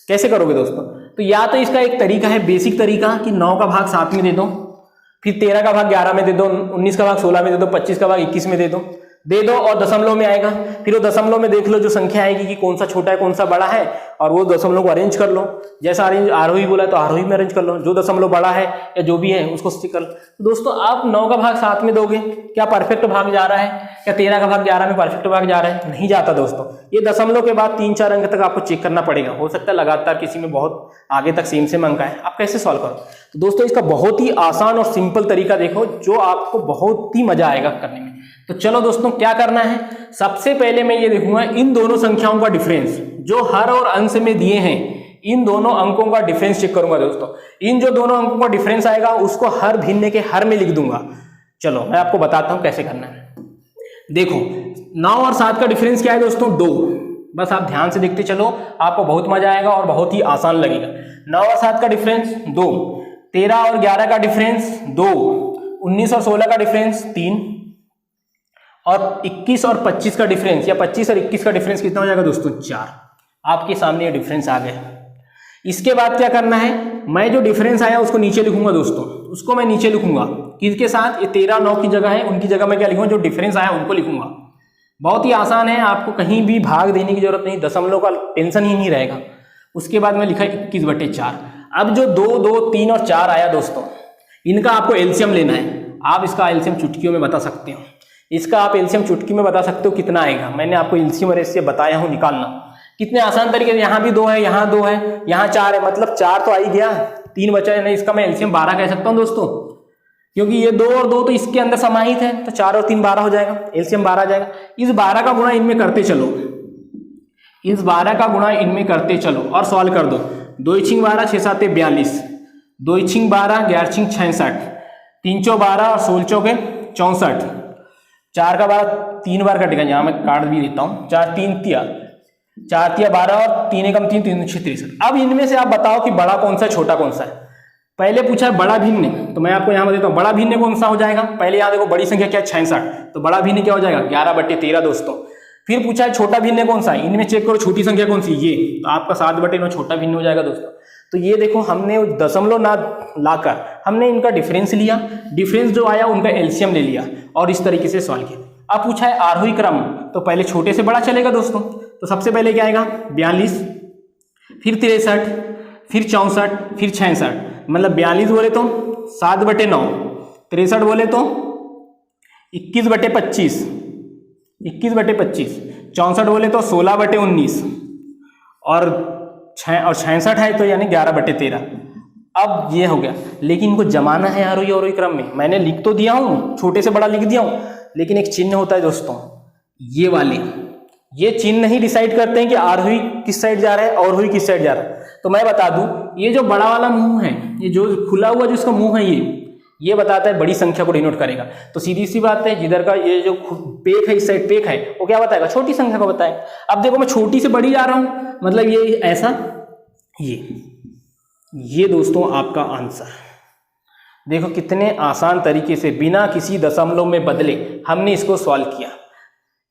कैसे करोगे दोस्तों? तो या तो इसका एक तरीका है, बेसिक तरीका, कि 9 का भाग 7 में दे दो, फिर 13 का भाग 11 में दे दो, 19 का भाग 16 में दे दो, 25 का भाग 21 में दे दो और दशमलव में आएगा। फिर वो दशमलव में देख लो जो संख्या आएगी कि कौन सा छोटा है कौन सा बड़ा है, और वो दशमलव को अरेंज कर लो। जैसा अरेंज आरोही बोला तो आरोही में अरेंज कर लो, जो दशमलव बड़ा है या जो भी है उसको स्टिक कर लो। तो दोस्तों आप 9 का भाग 7 में दोगे, क्या परफेक्ट भाग जा रहा है? या 13 का भाग 11 में परफेक्ट भाग जा रहा है? नहीं जाता दोस्तों। ये दशमलव के बाद 3-4 अंक तक आपको चेक करना पड़ेगा। हो सकता है लगातार किसी में बहुत आगे तक सेम अंक है, आप कैसे सॉल्व करो? तो दोस्तों इसका बहुत ही आसान और सिंपल तरीका देखो जो आपको बहुत ही मजा आएगा करने में। तो चलो दोस्तों क्या करना है, सबसे पहले मैं ये देखूंगा इन दोनों संख्याओं का डिफरेंस जो हर और अंश में दिए हैं, इन दोनों अंकों का डिफरेंस चेक करूंगा दोस्तों। इन जो दोनों अंकों का डिफरेंस आएगा उसको हर भिन्न के हर में लिख दूंगा। चलो मैं आपको बताता हूं कैसे करना है। देखो 9 और 7 का डिफरेंस क्या है दोस्तों? 2। बस आप ध्यान से देखते चलो, आपको बहुत मजा आएगा और बहुत ही आसान लगेगा। 9 और 7 का डिफरेंस 2, 13 और 11 का डिफरेंस 2, 19 और 16 का डिफरेंस 3, और 21 और 25 का डिफरेंस, या 25 और 21 का डिफरेंस कितना हो जाएगा दोस्तों? 4। आपके सामने ये डिफरेंस आ गया। इसके बाद क्या करना है, मैं जो डिफरेंस आया उसको नीचे लिखूंगा दोस्तों, उसको मैं नीचे लिखूंगा किसके साथ? ये 13 9 की जगह है, उनकी जगह मैं क्या लिखूंगा? जो डिफरेंस आया उनको लिखूंगा। बहुत ही आसान है, आपको कहीं भी भाग देने की जरूरत नहीं, दशमलव का टेंशन ही नहीं रहेगा। उसके बाद मैं लिखा 21/4। अब जो 2 2 3 और 4 आया दोस्तों, इनका आपको एलसीएम लेना है। आप इसका एलसीएम चुटकियों में बता सकते हो, इसका आप एलसीएम चुटकी में बता सकते हो कितना आएगा। मैंने आपको एलसीएम और एचसीएफ बताया हूं निकालना, कितने आसान तरीके से। यहाँ भी 2 है, यहाँ 2 है, यहाँ 4 है, मतलब 4 तो आ ही गया, 3 बचा है। नहीं, इसका मैं एलसीएम 12 कह सकता हूँ दोस्तों, क्योंकि ये 2 और 2 तो इसके अंदर समाहित है, तो 4 और 3 12 हो जाएगा, एलसीएम 12 आ जाएगा। इस 12 का गुणा इनमें करते चलो, इस 12 का गुणा इनमें करते चलो और सॉल्व कर दो। 2 × 12 6 7 42, 2 × 12 11 × 66, 3 × 12 और 16 × 64, 4 का 12 3 बार कटेगा, यहाँ मैं काट भी देता हूँ। 4 3 तिया 12 और 3 एकम 3 3 63। अब इनमें से आप बताओ कि बड़ा कौन सा है, छोटा कौन सा है। पहले पूछा है बड़ा भिन्न, तो मैं आपको यहाँ देता हूँ बड़ा भिन्न कौन सा हो जाएगा। पहले यहाँ देखो बड़ी संख्या क्या है 66, तो बड़ा भिन्न क्या हो जाएगा 11/13 दोस्तों। फिर पूछा है छोटा भिन्न कौन सा है, इनमें चेक करो छोटी संख्या कौन सी, ये, तो आपका 7/9 छोटा भिन्न हो जाएगा दोस्तों। तो ये देखो हमने दशमलव ना लाकर हमने इनका डिफरेंस लिया, डिफरेंस जो आया उनका एलसीएम ले लिया और इस तरीके से सॉल्व किया। अब पूछा है आरोही क्रम, तो पहले छोटे से बड़ा चलेगा दोस्तों। तो सबसे पहले क्या आएगा 42, फिर 63, फिर 64, फिर 66, मतलब 42 बोले तो 7/9, 63 बोले तो 21/25, 21/25, 64 बोले तो 16/19 और 66 है तो यानी 11/13। अब ये हो गया, लेकिन इनको जमाना है आरोही अवरोही क्रम में। मैंने लिख तो दिया हूं, छोटे से बड़ा लिख दिया हूं, लेकिन एक चिन्ह होता है दोस्तों, ये वाले, ये चिन्ह ही डिसाइड करते हैं कि आरोही किस साइड जा रहा है अवरोही किस साइड जा रहा है। तो मैं बता दूं, ये जो बड़ा वाला मुंह है, ये जो खुला हुआ जिसका मुंह है, ये बताता है बड़ी संख्या को डिनोट करेगा। तो सीधी सी बात है, जिधर का ये जो पेक है, इस साइड पेक है, वो क्या बताएगा छोटी संख्या को बताएगा। अब देखो मैं छोटी से बड़ी जा रहा हूं, मतलब ये ऐसा, ये दोस्तों आपका आंसर। देखो कितने आसान तरीके से बिना किसी दशमलव में बदले हमने इसको सॉल्व किया।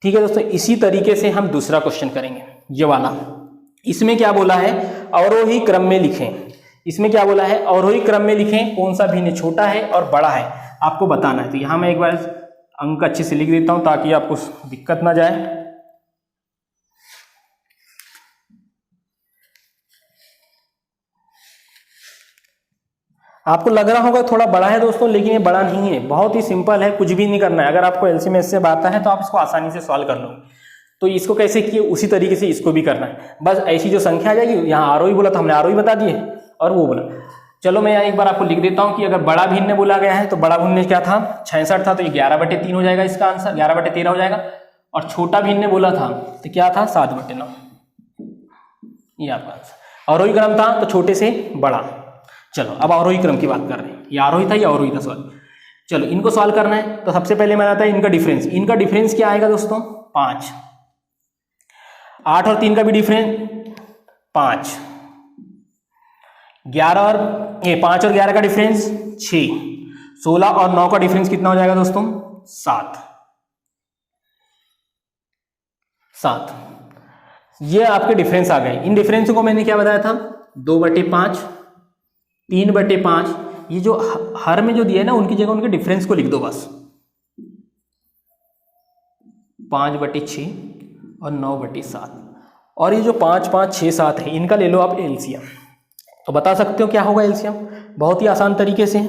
ठीक है दोस्तों, इसी तरीके से हम दूसरा क्वेश्चन करेंगे, ये वाला। इसमें क्या बोला है, अवरोही क्रम में लिखें। इसमें क्या बोला है, अवरोही क्रम में लिखें कौन सा भिन्न छोटा है और बड़ा है, आपको बताना है। तो यहां मैं एक बार अंक अच्छे से लिख देता हूं ताकि आपको दिक्कत ना जाए। आपको लग रहा होगा थोड़ा बड़ा है दोस्तों, लेकिन ये बड़ा नहीं है, बहुत ही सिंपल है, कुछ भी नहीं करना है। अगर आपको एलसीएम से आता है तो आप इसको आसानी से सॉल्व कर लोगे। तो इसको कैसे किए उसी तरीके से इसको भी करना है। बस ऐसी जो संख्या आ जाएगी, यहाँ आरोही बोला तो हमने आरोही बता दिए और वो बोला। चलो मैं यहाँ एक बार आपको लिख देता हूँ कि अगर बड़ा भिन्न बोला गया है तो बड़ा भिन्न क्या था, 66 था, तो ये 11/3 हो जाएगा, इसका आंसर 11/13 हो जाएगा। और छोटा भिन्न बोला था तो क्या था, 7/9, ये आपका आंसर। अवरोही क्रम था तो छोटे से बड़ा। चलो अब अवरोही क्रम की बात कर रहे हैं, ये आरोही था, ये अवरोही था सॉल्व। चलो इनको सॉल्व करना है तो सबसे पहले मैं आता है इनका डिफरेंस। इनका डिफरेंस क्या आएगा दोस्तों, 5। 8 और 3 का भी डिफरेंस 5। 5 और 11 का डिफरेंस 6। 16 और 9 का डिफरेंस कितना हो जाएगा दोस्तों, 7। ये आपके डिफरेंस आ गए। इन डिफरेंस को मैंने क्या बताया था, 2/5, 3/5। ये जो हर में जो दिया है ना, उनकी जगह उनके डिफरेंस को लिख दो बस। 5/6 और 9/7। और ये जो 5, 5, 6, 7 है, इनका ले लो आप एलसीएम। तो बता सकते हो क्या होगा एलसीएम, बहुत ही आसान तरीके से।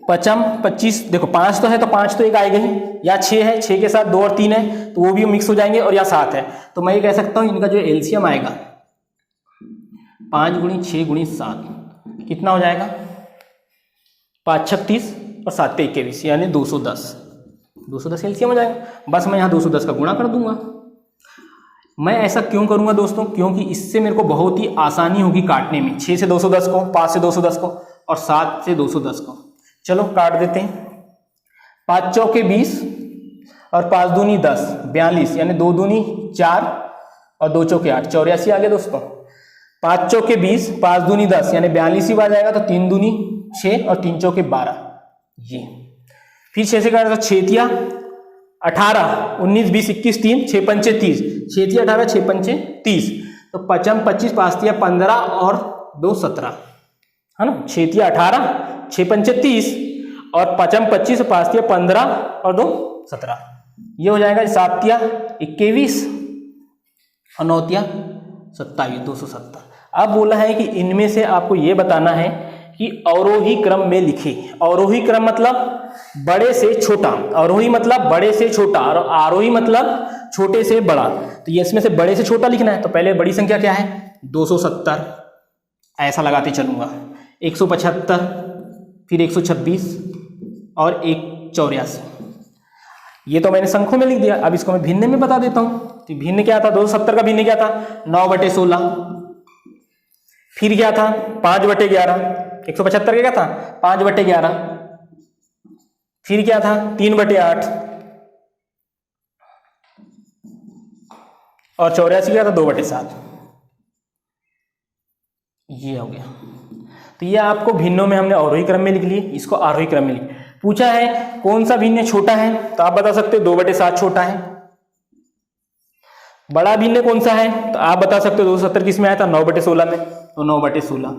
5 25, देखो 5 तो है तो 5 तो एक आएगा ही, या 6 है, 6 के साथ 2 और 3 है तो वो भी मिक्स हो जाएंगे, और यहाँ 7 है। तो मैं ये कह सकता हूँ इनका जो एलसीएम आएगा 5 × 6 × 7 कितना हो जाएगा, 5 36 और 7 21, यानी 210। 210 एलसीएम हो जाएगा। बस मैं यहाँ 210 का गुणा कर दूंगा। मैं ऐसा क्यों करूंगा दोस्तों, क्योंकि इससे मेरे को बहुत ही आसानी होगी काटने में। 6 से 210 को, 5 से 210 को और 7 से 210 को। चलो काट देते हैं। 5 चौके 20 और 5 दूनी 10, 42, यानी 2 दूनी 4 और 2 चौके 8, 84 आ गया दोस्तों। 5 चौके 20, 5 दूनी 10, यानी 42 ही आ जाएगा। तो 3 दूनी 6 और 3 चौके 12, ये फिर 6 से काटा तो 6 18, 19 20 21 3, 6 पंचे 30, 6 18, 6 पंचे 30। तो 5 25, 5 15 और 2 17, है ना। 6 18, 6 पंचे 30 और 5 25, 5 15 और 2 17, ये हो जाएगा। 7 21 और 9 27, 270। अब बोला है कि इनमें से आपको ये बताना है कि अवरोही क्रम में लिखे। अवरोही क्रम मतलब बड़े से छोटा, अवरोही मतलब बड़े से छोटा और आरोही मतलब छोटे से बड़ा। तो ये इसमें से बड़े से छोटा लिखना है। तो पहले बड़ी संख्या क्या है, 270, ऐसा लगाते चलूंगा। 175, फिर 126 और 184। ये तो मैंने संख्यों में लिख दिया। अब इसको मैं भिन्न में बता देता हूं। तो भिन्न क्या था, 270 का भिन्न क्या था, 9/16। फिर क्या था, 5/11। 175 का क्या था, 5/11। फिर क्या था, 3/8। और 84 क्या था, 2/7। ये हो गया। तो ये आपको भिन्नों में हमने अवरोही क्रम में लिख लिए, इसको आरोही क्रम में लिख। पूछा है कौन सा भिन्न छोटा है, तो आप बता सकते हो 2/7 छोटा है। बड़ा भिन्न कौन सा है, तो आप बता सकते हो 270 किस में आया था, 9/16 में, तो 9/16।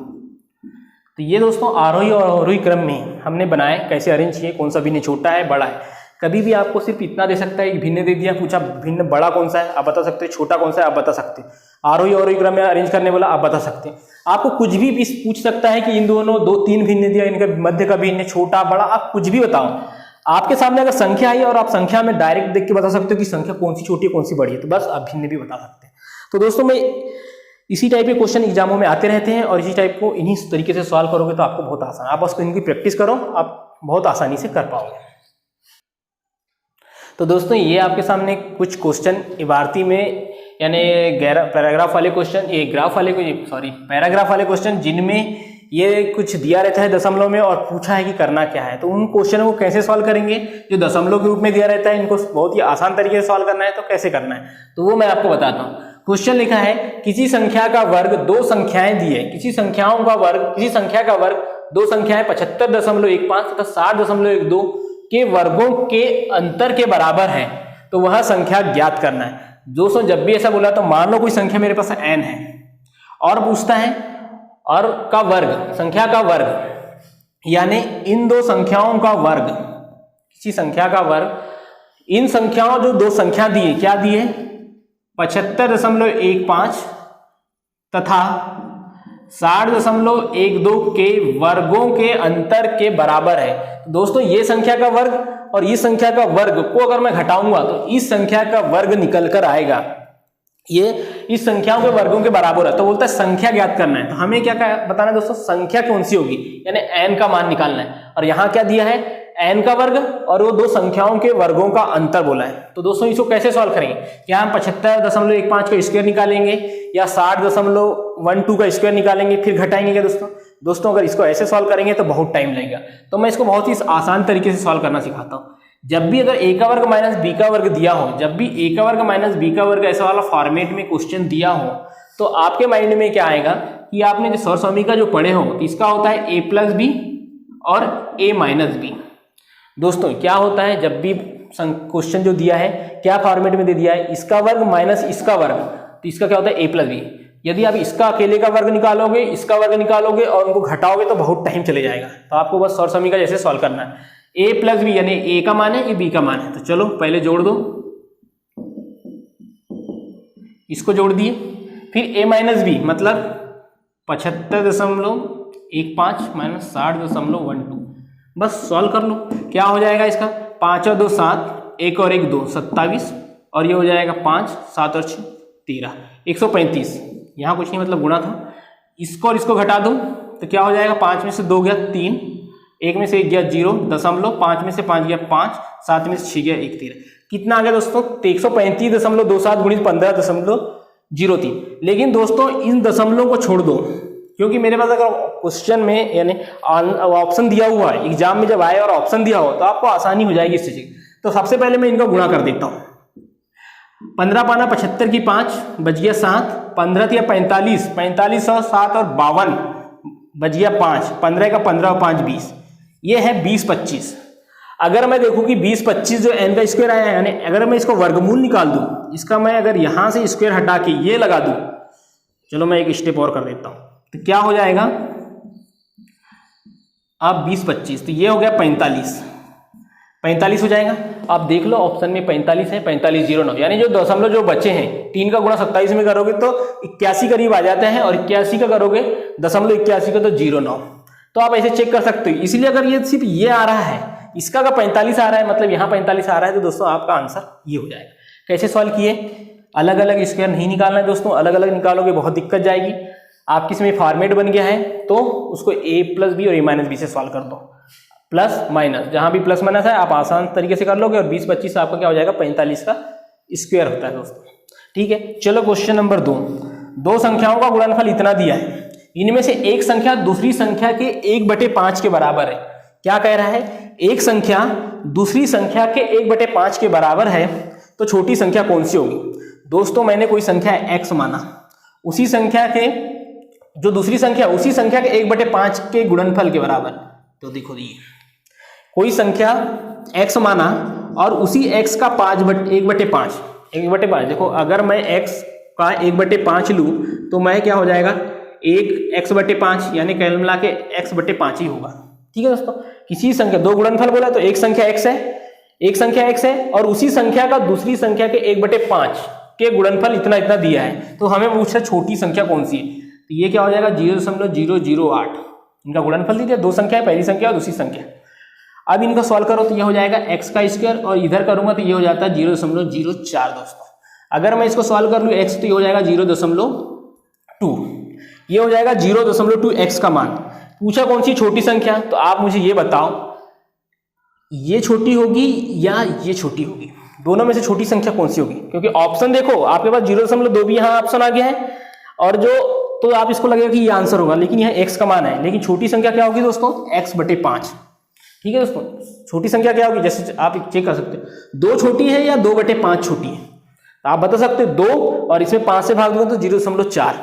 तो ये दोस्तों आरोही और अवरोही क्रम में हमने बनाए, कैसे अरेंज किए, कौन सा भिन्न छोटा है बड़ा है। कभी भी आपको सिर्फ इतना दे सकता है, भिन्न दे दिया, पूछा भिन्न बड़ा कौन सा है, आप बता सकते हो, छोटा कौन सा है आप बता सकते हैं, आरोही अवरोही क्रम में अरेंज करने वाला आप बता सकते हैं। आपको कुछ भी पूछ सकता है कि इन दोनों 2-3 भिन्न दिया, इनका मध्य का भिन्न, छोटा बड़ा, आप कुछ भी बताओ। आपके सामने अगर संख्या आई और आप संख्या में डायरेक्ट देख के बता सकते हो कि संख्या कौन सी छोटी है कौन सी बड़ी है, तो बस आप भिन्न भी बता सकते हैं। तो दोस्तों मैं इसी टाइप के क्वेश्चन एग्जामों में आते रहते हैं और इसी टाइप को इन्हीं तरीके से सॉल्व करोगे तो आपको बहुत आसान, आप बस इनकी प्रैक्टिस करो, आप बहुत आसानी से कर पाओगे। तो दोस्तों ये आपके सामने कुछ क्वेश्चन इबारती में, यानी पैराग्राफ वाले क्वेश्चन, ये ग्राफ वाले, पैराग्राफ वाले क्वेश्चन, जिनमें ये कुछ दिया रहता है दशमलव में और पूछा है कि करना क्या है। तो उन क्वेश्चनों को कैसे सॉल्व करेंगे, जो दशमलव के रूप में दिया रहता है, इनको बहुत ही आसान तरीके से सॉल्व करना है, तो कैसे करना है तो वो मैं आपको बताता हूँ। क्वेश्चन लिखा है, किसी संख्या का वर्ग 2 संख्याएं दी है, किसी संख्या का वर्ग दो संख्याएं 75.15 तथा 60.12 के वर्गों के अंतर के बराबर है तो वह संख्या ज्ञात करना है। दोस्तों जब भी ऐसा बोला तो मान लो कोई संख्या मेरे पास n है और पूछता है और का वर्ग, संख्या का वर्ग, यानी इन दो संख्याओं का वर्ग, किसी संख्या का वर्ग, इन संख्याओं जो दो संख्या दिए क्या दिए 75.15 तथा 60.12 के वर्गों के अंतर के बराबर है। तो दोस्तों ये संख्या का वर्ग और इस संख्या का वर्ग को अगर मैं घटाऊंगा तो इस संख्या का वर्ग निकल कर आएगा, ये इस संख्याओं के वर्गों के बराबर है। तो बोलता है संख्या ज्ञात करना है, तो हमें क्या बताना है दोस्तों, संख्या कौन सी होगी, यानी n का मान निकालना है। और यहाँ क्या दिया है n का वर्ग और वो दो संख्याओं के वर्गों का अंतर बोला है। तो दोस्तों इसको कैसे सॉल्व करेंगे, क्या हम 75.15 का स्क्वायर निकालेंगे या 60.12 का स्क्वायर निकालेंगे फिर घटाएंगे क्या दोस्तों अगर इसको ऐसे सॉल्व करेंगे तो बहुत टाइम लगेगा। तो मैं इसको बहुत ही आसान तरीके से सॉल्व करना सिखाता हूँ। जब भी अगर a का वर्ग माइनस b का वर्ग दिया हो, जब भी a का वर्ग माइनस b का वर्ग ऐसा वाला फॉर्मेट में क्वेश्चन दिया हो तो आपके माइंड में क्या आएगा कि आपने जो सरसमीका जो पढ़े हो तो इसका होता है a प्लस बी और a माइनस बी। दोस्तों क्या होता है जब भी क्वेश्चन जो दिया है क्या फॉर्मेट में दे दिया है, इसका वर्ग माइनस इसका वर्ग, तो इसका क्या होता है a प्लस बी। यदि आप इसका अकेले का वर्ग निकालोगे, इसका वर्ग निकालोगे और उनको घटाओगे तो बहुत टाइम चले जाएगा। तो आपको बस सरसमीका जैसे सॉल्व करना है, a प्लस बी यानी a का मान है ये b का मान है। तो चलो पहले जोड़ दो, इसको जोड़ दिए, फिर a माइनस बी मतलब 75.15 माइनस 60.12, बस सॉल्व कर लो। क्या हो जाएगा इसका, 5 और 2 7, 1 और 1 2 27 और ये हो जाएगा 5 7 और 6 13, 135। यहाँ कुछ नहीं मतलब गुणा था, इसको और इसको घटा दो तो क्या हो जाएगा, 5 में से 2 गया 3, 1 में से 1 गया 0, दशमलव, 5 में से 5 गया 5, 7 में से 6 गया 1 13। कितना आ गया दोस्तों, 135.27 गुणित 15.03। लेकिन दोस्तों इन दशमलव को छोड़ दो, क्योंकि मेरे पास अगर क्वेश्चन में यानी ऑप्शन दिया हुआ है, एग्जाम में जब आए और ऑप्शन दिया हो तो आपको आसानी हो जाएगी इस चीज। तो सबसे पहले मैं इनका गुणा कर देता हूँ। 15 पाना 75 की 5 बच गया 7, 15 या 45, 45 और 7 और 52 बच गया 5, 15 का 15 और 5 20, ये है 20-25। अगर मैं देखूं कि 20-25 जो n का स्क्वायर आया है, यानी अगर मैं इसको वर्गमूल निकाल दूं, इसका मैं अगर यहां से स्क्वायर हटा के ये लगा दूं, चलो मैं एक स्टेप और कर देता हूं, तो क्या हो जाएगा अब 20-25, तो ये हो गया 45 हो जाएगा। आप देख लो ऑप्शन में 45 है, 4509, यानी जो दशमलव जो बचे हैं 3 का गुणा 27 में करोगे तो 81 करीब आ जाते हैं और 81 का करोगे 0.81 का तो 09। तो आप ऐसे चेक कर सकते हो। इसलिए अगर ये सिर्फ ये आ रहा है, इसका का 45 आ रहा है, मतलब यहाँ 45 आ रहा है, तो दोस्तों आपका आंसर ये हो जाएगा। कैसे सॉल्व किए, अलग अलग स्क्वायर नहीं निकालना है दोस्तों, अलग अलग निकालोगे बहुत दिक्कत जाएगी। आपकी इसमें फॉर्मेट बन गया है तो उसको a प्लस बी और a माइनस बी से सॉल्व कर दो, प्लस माइनस, जहां भी प्लस माइनस है आप आसान तरीके से कर लोगे और 20-25 आपका क्या हो जाएगा 45 का स्क्वायर होता है दोस्तों। ठीक है, चलो क्वेश्चन नंबर 2। दो संख्याओं का गुणनफल इतना दिया है, इनमें से एक संख्या दूसरी संख्या के 1/5 के बराबर है। क्या कह रहा है, एक संख्या दूसरी संख्या के 1/5 के बराबर है तो छोटी संख्या कौन सी होगी। दोस्तों मैंने कोई संख्या x माना, उसी संख्या के जो दूसरी संख्या उसी संख्या के 1/5 के गुणनफल के बराबर। तो देखो ये कोई संख्या x माना और उसी x का 1/5 देखो, अगर मैं x का 1/5 लूं तो मैं क्या हो जाएगा 1x/5 यानी कैल मिला के x/5 ही होगा। ठीक है दोस्तों, किसी संख्या दो गुणनफल बोला तो एक संख्या x है और उसी संख्या का दूसरी संख्या के 1/5 के गुणनफल इतना इतना दिया है, तो हमें पूछा छोटी संख्या कौन सी है। तो ये क्या हो जाएगा 0.008, इनका गुणनफल दे दिया, दो संख्या है, पहली संख्या और दूसरी संख्या। अब इनका सॉल्व करो तो ये हो जाएगा x का स्क्वायर और इधर करूंगा तो ये हो जाता है 0.04 दोस्तों। अगर मैं इसको सॉल्व कर लूँ x तो ये हो जाएगा 0.2, ये हो जाएगा 0.2 x का मान। पूछा कौन सी छोटी संख्या, तो आप मुझे ये बताओ ये छोटी होगी या ये छोटी होगी, दोनों में से छोटी संख्या कौन सी होगी। क्योंकि ऑप्शन देखो आपके पास 0.2 भी यहाँ ऑप्शन आ गया है और जो, तो आप इसको लगेगा कि ये आंसर होगा, लेकिन यहाँ x का मान है, लेकिन छोटी संख्या क्या होगी दोस्तों x/5। ठीक है दोस्तों, छोटी संख्या क्या होगी, जैसे आप चेक कर सकते हो 2 छोटी है या 2/5 छोटी है, तो आप बता सकते हो 2 और इसमें 5 से भाग दोगे तो 0.4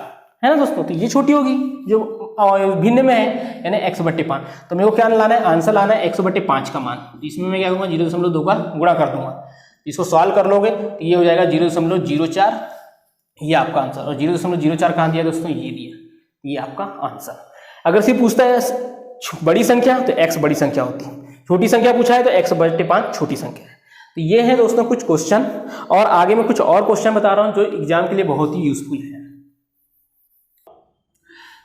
है ना दोस्तों, तो ये छोटी होगी जो और भिन्न में है यानी x/5। तो मेरे को क्या लाना है, आंसर लाना है x/5 का मान। तो इसमें मैं क्या करूँगा, 0.2 का गुणा कर दूंगा। इसको सॉल्व कर लोगे तो ये हो जाएगा 0.04, ये आपका आंसर। और 0.04 कहाँ दिया दोस्तों, ये दिया, ये आपका आंसर। अगर सिर्फ पूछता है बड़ी संख्या तो x बड़ी संख्या होती है, छोटी संख्या पूछा है तो x/5 छोटी संख्या है। तो ये है दोस्तों कुछ क्वेश्चन, और आगे मैं कुछ और क्वेश्चन बता रहा हूँ जो एग्जाम के लिए बहुत ही यूजफुल है।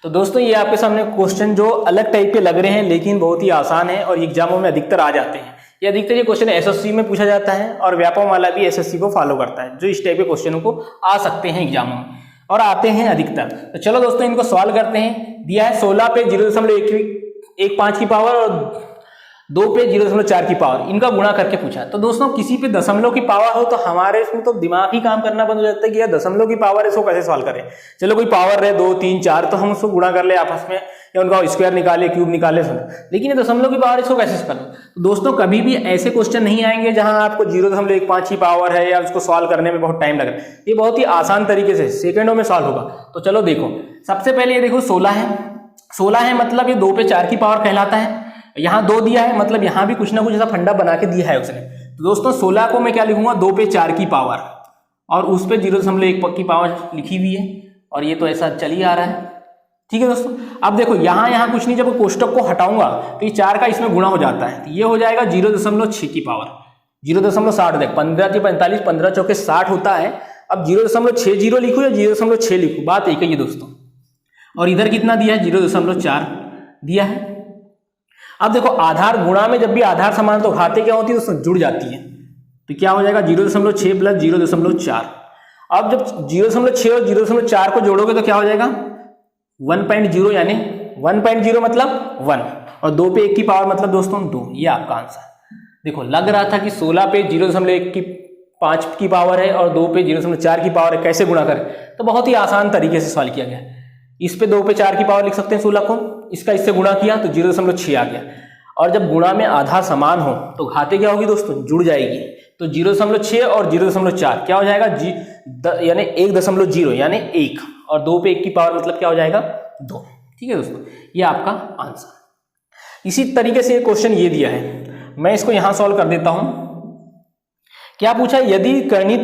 तो दोस्तों ये आपके सामने क्वेश्चन जो अलग टाइप के लग रहे हैं लेकिन बहुत ही आसान है और एग्जामों में अधिकतर आ जाते हैं। ये अधिकतर ये क्वेश्चन एसएससी में पूछा जाता है और व्यापम वाला भी एसएससी को फॉलो करता है, जो इस टाइप के क्वेश्चनों को आ सकते हैं एग्जामों में और आते हैं अधिकतर। तो चलो दोस्तों इनको सॉल्व करते हैं। दिया है 16 पे 0.15 की पावर और 2 पे 0.4 की पावर, इनका गुणा करके पूछा। तो दोस्तों किसी पे दशमलव की पावर हो तो हमारे इसमें तो दिमाग ही काम करना बंद हो जाता है कि यार दशमलव की पावर है, इसको कैसे सॉल्व करें। चलो कोई पावर है 2, 3, 4 तो हम उसको गुणा कर ले आपस में, या उनका स्क्वायर निकाले, क्यूब निकाले, लेकिन ये दशमलव की पावर इसको कैसे करें। तो दोस्तों कभी भी ऐसे क्वेश्चन नहीं आएंगे जहां आपको 0.15 की पावर है या उसको सॉल्व करने में बहुत टाइम लग रहा है। ये बहुत ही आसान तरीके से सेकेंडों में सॉल्व होगा। तो चलो देखो, सबसे पहले ये देखो 16 है, 16 है मतलब ये 2 पे 4 की पावर कहलाता है। यहाँ 2 दिया है मतलब यहाँ भी कुछ ना कुछ ऐसा फंडा बना के दिया है उसने। तो दोस्तों 16 को मैं क्या लिखूंगा, 2 पे 4 की पावर और उस पे 0.1 की पावर लिखी हुई है, और ये तो ऐसा चल ही आ रहा है। ठीक है दोस्तों, अब देखो यहाँ कुछ नहीं, जब कोष्टक को हटाऊंगा तो ये 4 का इसमें गुणा हो जाता है, तो ये हो जाएगा 0.6 की पावर, 0.60। देख 15 × 45, 15 × 4 = 60 होता है। अब 0.60 लिखूं या 0.6 लिखूं, बात एक ही है दोस्तों। और इधर कितना दिया है, 0.4 दिया है। अब देखो आधार गुणा में जब भी आधार समान तो घाते क्या होती है दोस्तों, जुड़ जाती है। तो क्या हो जाएगा 0.6 + 0.4। अब जब 0.6 और 0.4 को जोड़ोगे तो क्या हो जाएगा 1.0, यानी 1.0 मतलब 1, और 2 पे 1 की पावर मतलब दोस्तों 2। ये आपका आंसर। देखो लग रहा था कि 16 पे 0.15 की पावर है और 2 पे 0.4 की पावर है, कैसे गुणा करें। तो बहुत ही आसान तरीके से सॉल्व किया गया। इस पे 2 पे 4 की पावर लिख सकते हैं 16 को, इसका इससे गुणा किया तो 0.6 आ गया। और जब गुणा में आधार समान हो तो घाते क्या होगी दोस्तों, जुड़ जाएगी। तो 0.6 और 0.4 क्या हो जाएगा यानी 1.0 यानी 1, और 2 पे 1 की पावर मतलब क्या हो जाएगा 2। ठीक है दोस्तों, ये आपका आंसर। इसी तरीके से एक क्वेश्चन ये दिया है, मैं इसको यहां सॉल्व कर देता हूं। क्या पूछा, यदि कर्ण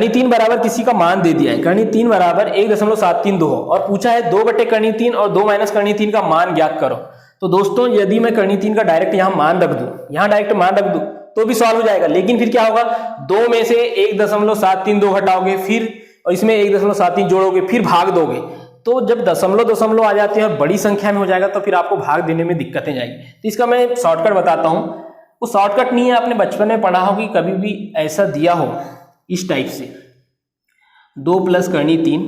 3 बराबर किसी का मान दे दिया है, कर्ण 3 बराबर 1.732 हो, और पूछा है 2 बटे कर्ण 3 और 2 माइनस कर्ण 3 का मान ज्ञात करो। तो दोस्तों यदि मैं कर्ण 3 का डायरेक्ट यहाँ मान रख दूं, यहाँ डायरेक्ट मान रख दूं तो भी सॉल्व हो जाएगा, लेकिन फिर क्या होगा 2 में से 1.732 घटाओगे, फिर और इसमें 1.73 जोड़ोगे, फिर भाग दोगे। तो जब दशमलव आ जाते हैं और बड़ी संख्या में हो जाएगा तो फिर आपको भाग देने में दिक्कतें जाएगी। तो इसका मैं शॉर्टकट बताता हूँ। वो शॉर्टकट नहीं है, आपने बचपन में पढ़ा हो कि कभी भी ऐसा दिया हो इस टाइप से 2 + कर्ण 3,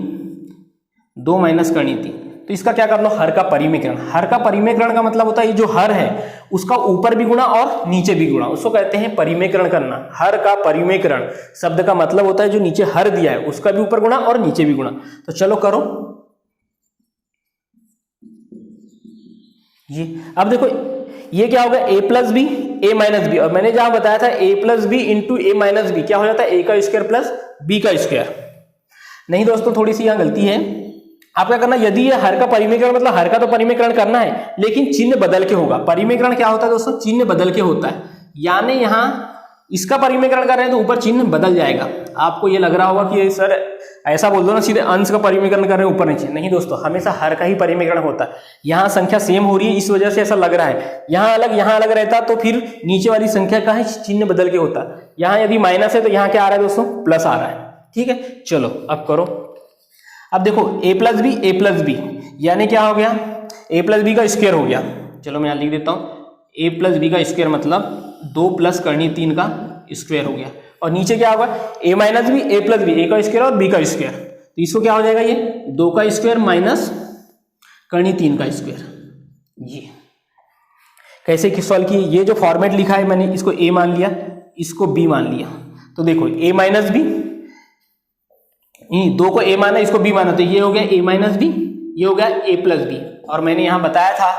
2 माइनस कर्ण 3, तो इसका क्या कर लो, हर का परिमेकरण। हर का परिमेकरण का मतलब होता है ये जो हर है उसका ऊपर भी गुणा और नीचे भी गुणा, उसको कहते हैं परिमेकरण करना। हर का परिमेकरण शब्द का मतलब होता है जो नीचे हर दिया है उसका भी ऊपर गुणा और नीचे भी गुणा। तो चलो करो ये। अब देखो ये क्या होगा, a + b, a - b, और मैंने जहां बताया था a + b × a - b क्या हो जाता है, a का स्क्वायर प्लस b का स्क्वायर। नहीं दोस्तों, थोड़ी सी यहाँ गलती है। आप क्या करना, यदि ये हर का परिमेकरण मतलब हर का तो परिमेकरण करना है लेकिन चिन्ह बदल के होगा। परिमेकरण क्या होता है दोस्तों, चिन्ह बदल के होता है। यानी यहाँ इसका परिमेकरण कर रहे हैं तो ऊपर चिन्ह बदल जाएगा। आपको ये लग रहा होगा कि सर ऐसा बोल दो ना सीधे अंश का परिमेकरण कर रहे हैं ऊपर नीचे। नहीं दोस्तों, हमेशा हर का ही परिमेकरण होता है। यहाँ संख्या सेम हो रही है इस वजह से ऐसा लग रहा है, यहाँ अलग रहता तो फिर नीचे वाली संख्या का ही चिन्ह बदल के होता। यहाँ यदि माइनस है तो यहाँ क्या आ रहा है दोस्तों, प्लस आ रहा है। ठीक है, चलो अब करो। अब देखो a + b यानी क्या हो गया, a + b का स्क्वायर हो गया। चलो मैं यहाँ लिख देता हूँ, a + b का स्क्वायर मतलब 2 + कर्ण 3 का स्क्वायर हो गया। और नीचे क्या होगा, a - b, a + b, a का स्क्वायर और b का स्क्वायर। तो इसको क्या हो जाएगा, ये 2 का स्क्वायर माइनस कर्ण 3 का स्क्वायर। ये कैसे सॉल्व किए, ये जो फॉर्मेट लिखा है मैंने इसको a मान लिया, इसको b मान लिया। तो देखो a - b, 2 को a माना इसको b माना, तो ये हो गया a - b, ये हो गया a + b। और मैंने यहाँ बताया था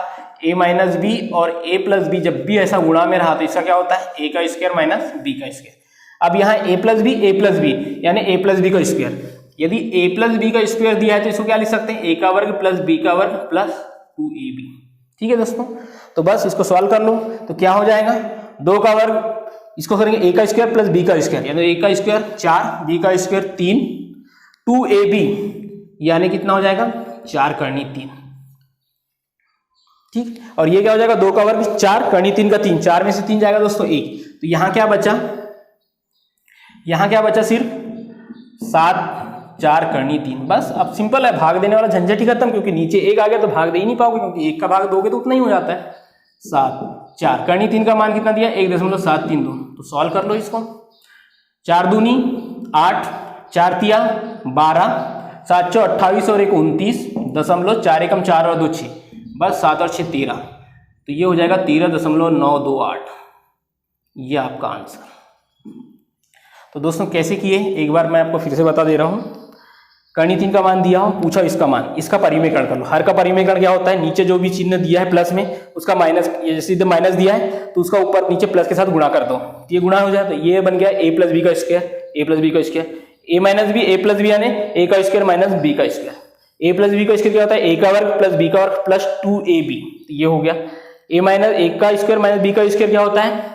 a - b और a + b जब भी ऐसा गुणा में रहा तो इसका क्या होता है, a का स्क्वायर माइनस b का स्क्वायर। अब यहाँ a + b यानी a + b का स्क्वायर। यदि a प्लस बी का स्क्वायर दिया है तो इसको क्या लिख सकते हैं, a का वर्ग प्लस b का वर्ग प्लस 2ab। ठीक है दोस्तों, तो बस इसको सॉल्व कर लो तो क्या हो जाएगा, 2 का वर्ग, इसको करेंगे a का स्क्वायर प्लस b का स्क्वायर, यानी a का स्क्वायर 4, b का स्क्वायर 3, 2ab यानी कितना हो जाएगा 4 करनी 3। ठीक, और ये क्या हो जाएगा 2 का वर्ग 4 करनी 3 का 3, 4 में से 3 जाएगा दोस्तों 1, तो यहां क्या बचा, यहां क्या बचा सिर्फ 7, 4 करनी 3। बस अब सिंपल है, भाग देने वाला झंझट ही खत्म, क्योंकि नीचे 1 आ गया तो भाग दे ही नहीं पाओगे, क्योंकि 1 का भाग दोगे तो उतना ही हो जाता है। 7, 4 करनी 3 का मान कितना दिया 1.732, तो सॉल्व कर लो इसको। 4 दूनी 8, 4 तिया 12, 7 चौ 28 और 1 29, 4 एकम 4 और 2 6, बस 7 और 6 13, तो ये हो जाएगा 13.928, ये आपका आंसर। तो दोस्तों कैसे किए एक बार मैं आपको फिर से बता दे रहा हूँ। करनी 3 का मान दिया हो, पूछा इसका मान, इसका परिमेयकरण कर लो। हर का परिमेयकरण क्या होता है, नीचे जो भी चिन्ह दिया है प्लस में उसका माइनस, ये सीधे माइनस दिया है तो उसका ऊपर नीचे प्लस के साथ गुणा कर दो, ये गुणा हो जाए तो ये बन गया a प्लस बी का स्क्वायर, a प्लस बी का square, a minus B, a plus B यानी a का स्क्वायर माइनस b का स्क्वायर, a प्लस बी का स्क्वायर क्या होता है a का वर्ग प्लस b का वर्ग प्लस 2ab, तो ये हो गया। a माइनस a का स्क्वायर माइनस b का स्क्वायर क्या होता है,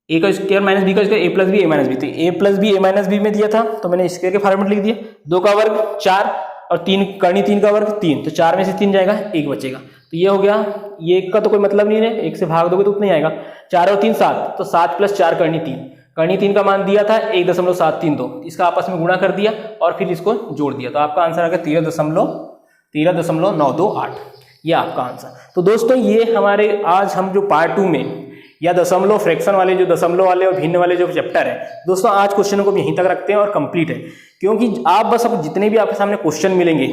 a का स्क्वायर माइनस b का square a plus b a minus b, तो a plus b a minus b में दिया था तो मैंने स्क्वायर के फॉर्मेट लिख दिया। 2 का वर्ग 4 और 3 करनी 3 का वर्ग 3, तो 4 में से 3 जाएगा 1 बचेगा, तो ये हो गया। ये 1 का तो कोई मतलब नहीं है, 1 से भाग दोगे तो उतना ही आएगा। 4 और 3 7, तो 7 प्लस 4 करनी 3, करनी 3 का मान दिया था 1.732, इसका आपस में गुणा कर दिया और फिर इसको जोड़ दिया, तो आपका आंसर आ गया 13.928, ये आपका आंसर। तो दोस्तों ये हमारे आज हम जो पार्ट 2 में या दशमलव फ्रैक्शन वाले, जो दशमलव वाले और भिन्न वाले जो चैप्टर है दोस्तों, आज क्वेश्चनों को यहीं तक रखते हैं और कंप्लीट है, क्योंकि आप बस अब जितने भी आपके सामने क्वेश्चन मिलेंगे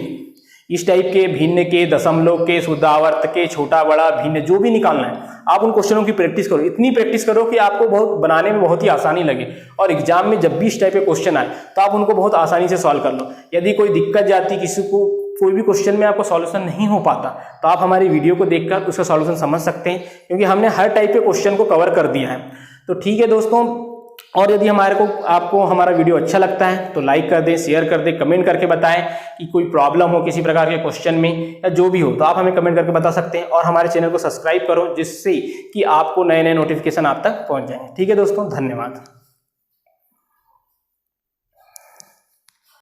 इस टाइप के, भिन्न के, दशमलव के, शुद्धावर्त के, छोटा बड़ा भिन्न जो भी निकालना है, आप उन क्वेश्चनों की प्रैक्टिस करो, इतनी प्रैक्टिस करो कि आपको बहुत बनाने में बहुत ही आसानी लगे, और एग्जाम में जब भी इस टाइप के क्वेश्चन आए तो आप उनको बहुत आसानी से सॉल्व कर लो। यदि कोई दिक्कत जाती, किसी को कोई भी क्वेश्चन में आपको सॉल्यूशन नहीं हो पाता, तो आप हमारी वीडियो को देखकर उसका सॉल्यूशन समझ सकते हैं, क्योंकि हमने हर टाइप के क्वेश्चन को कवर कर दिया है। तो ठीक है दोस्तों, और यदि आपको हमारा वीडियो अच्छा लगता है तो लाइक कर दें, शेयर कर दें, कमेंट करके बताएं कि कोई प्रॉब्लम हो किसी प्रकार के क्वेश्चन में या जो भी हो, तो आप हमें कमेंट करके बता सकते हैं, और हमारे चैनल को सब्सक्राइब करो जिससे कि आपको नए नए नोटिफिकेशन आप तक पहुंच जाएंगे। ठीक है दोस्तों, धन्यवाद।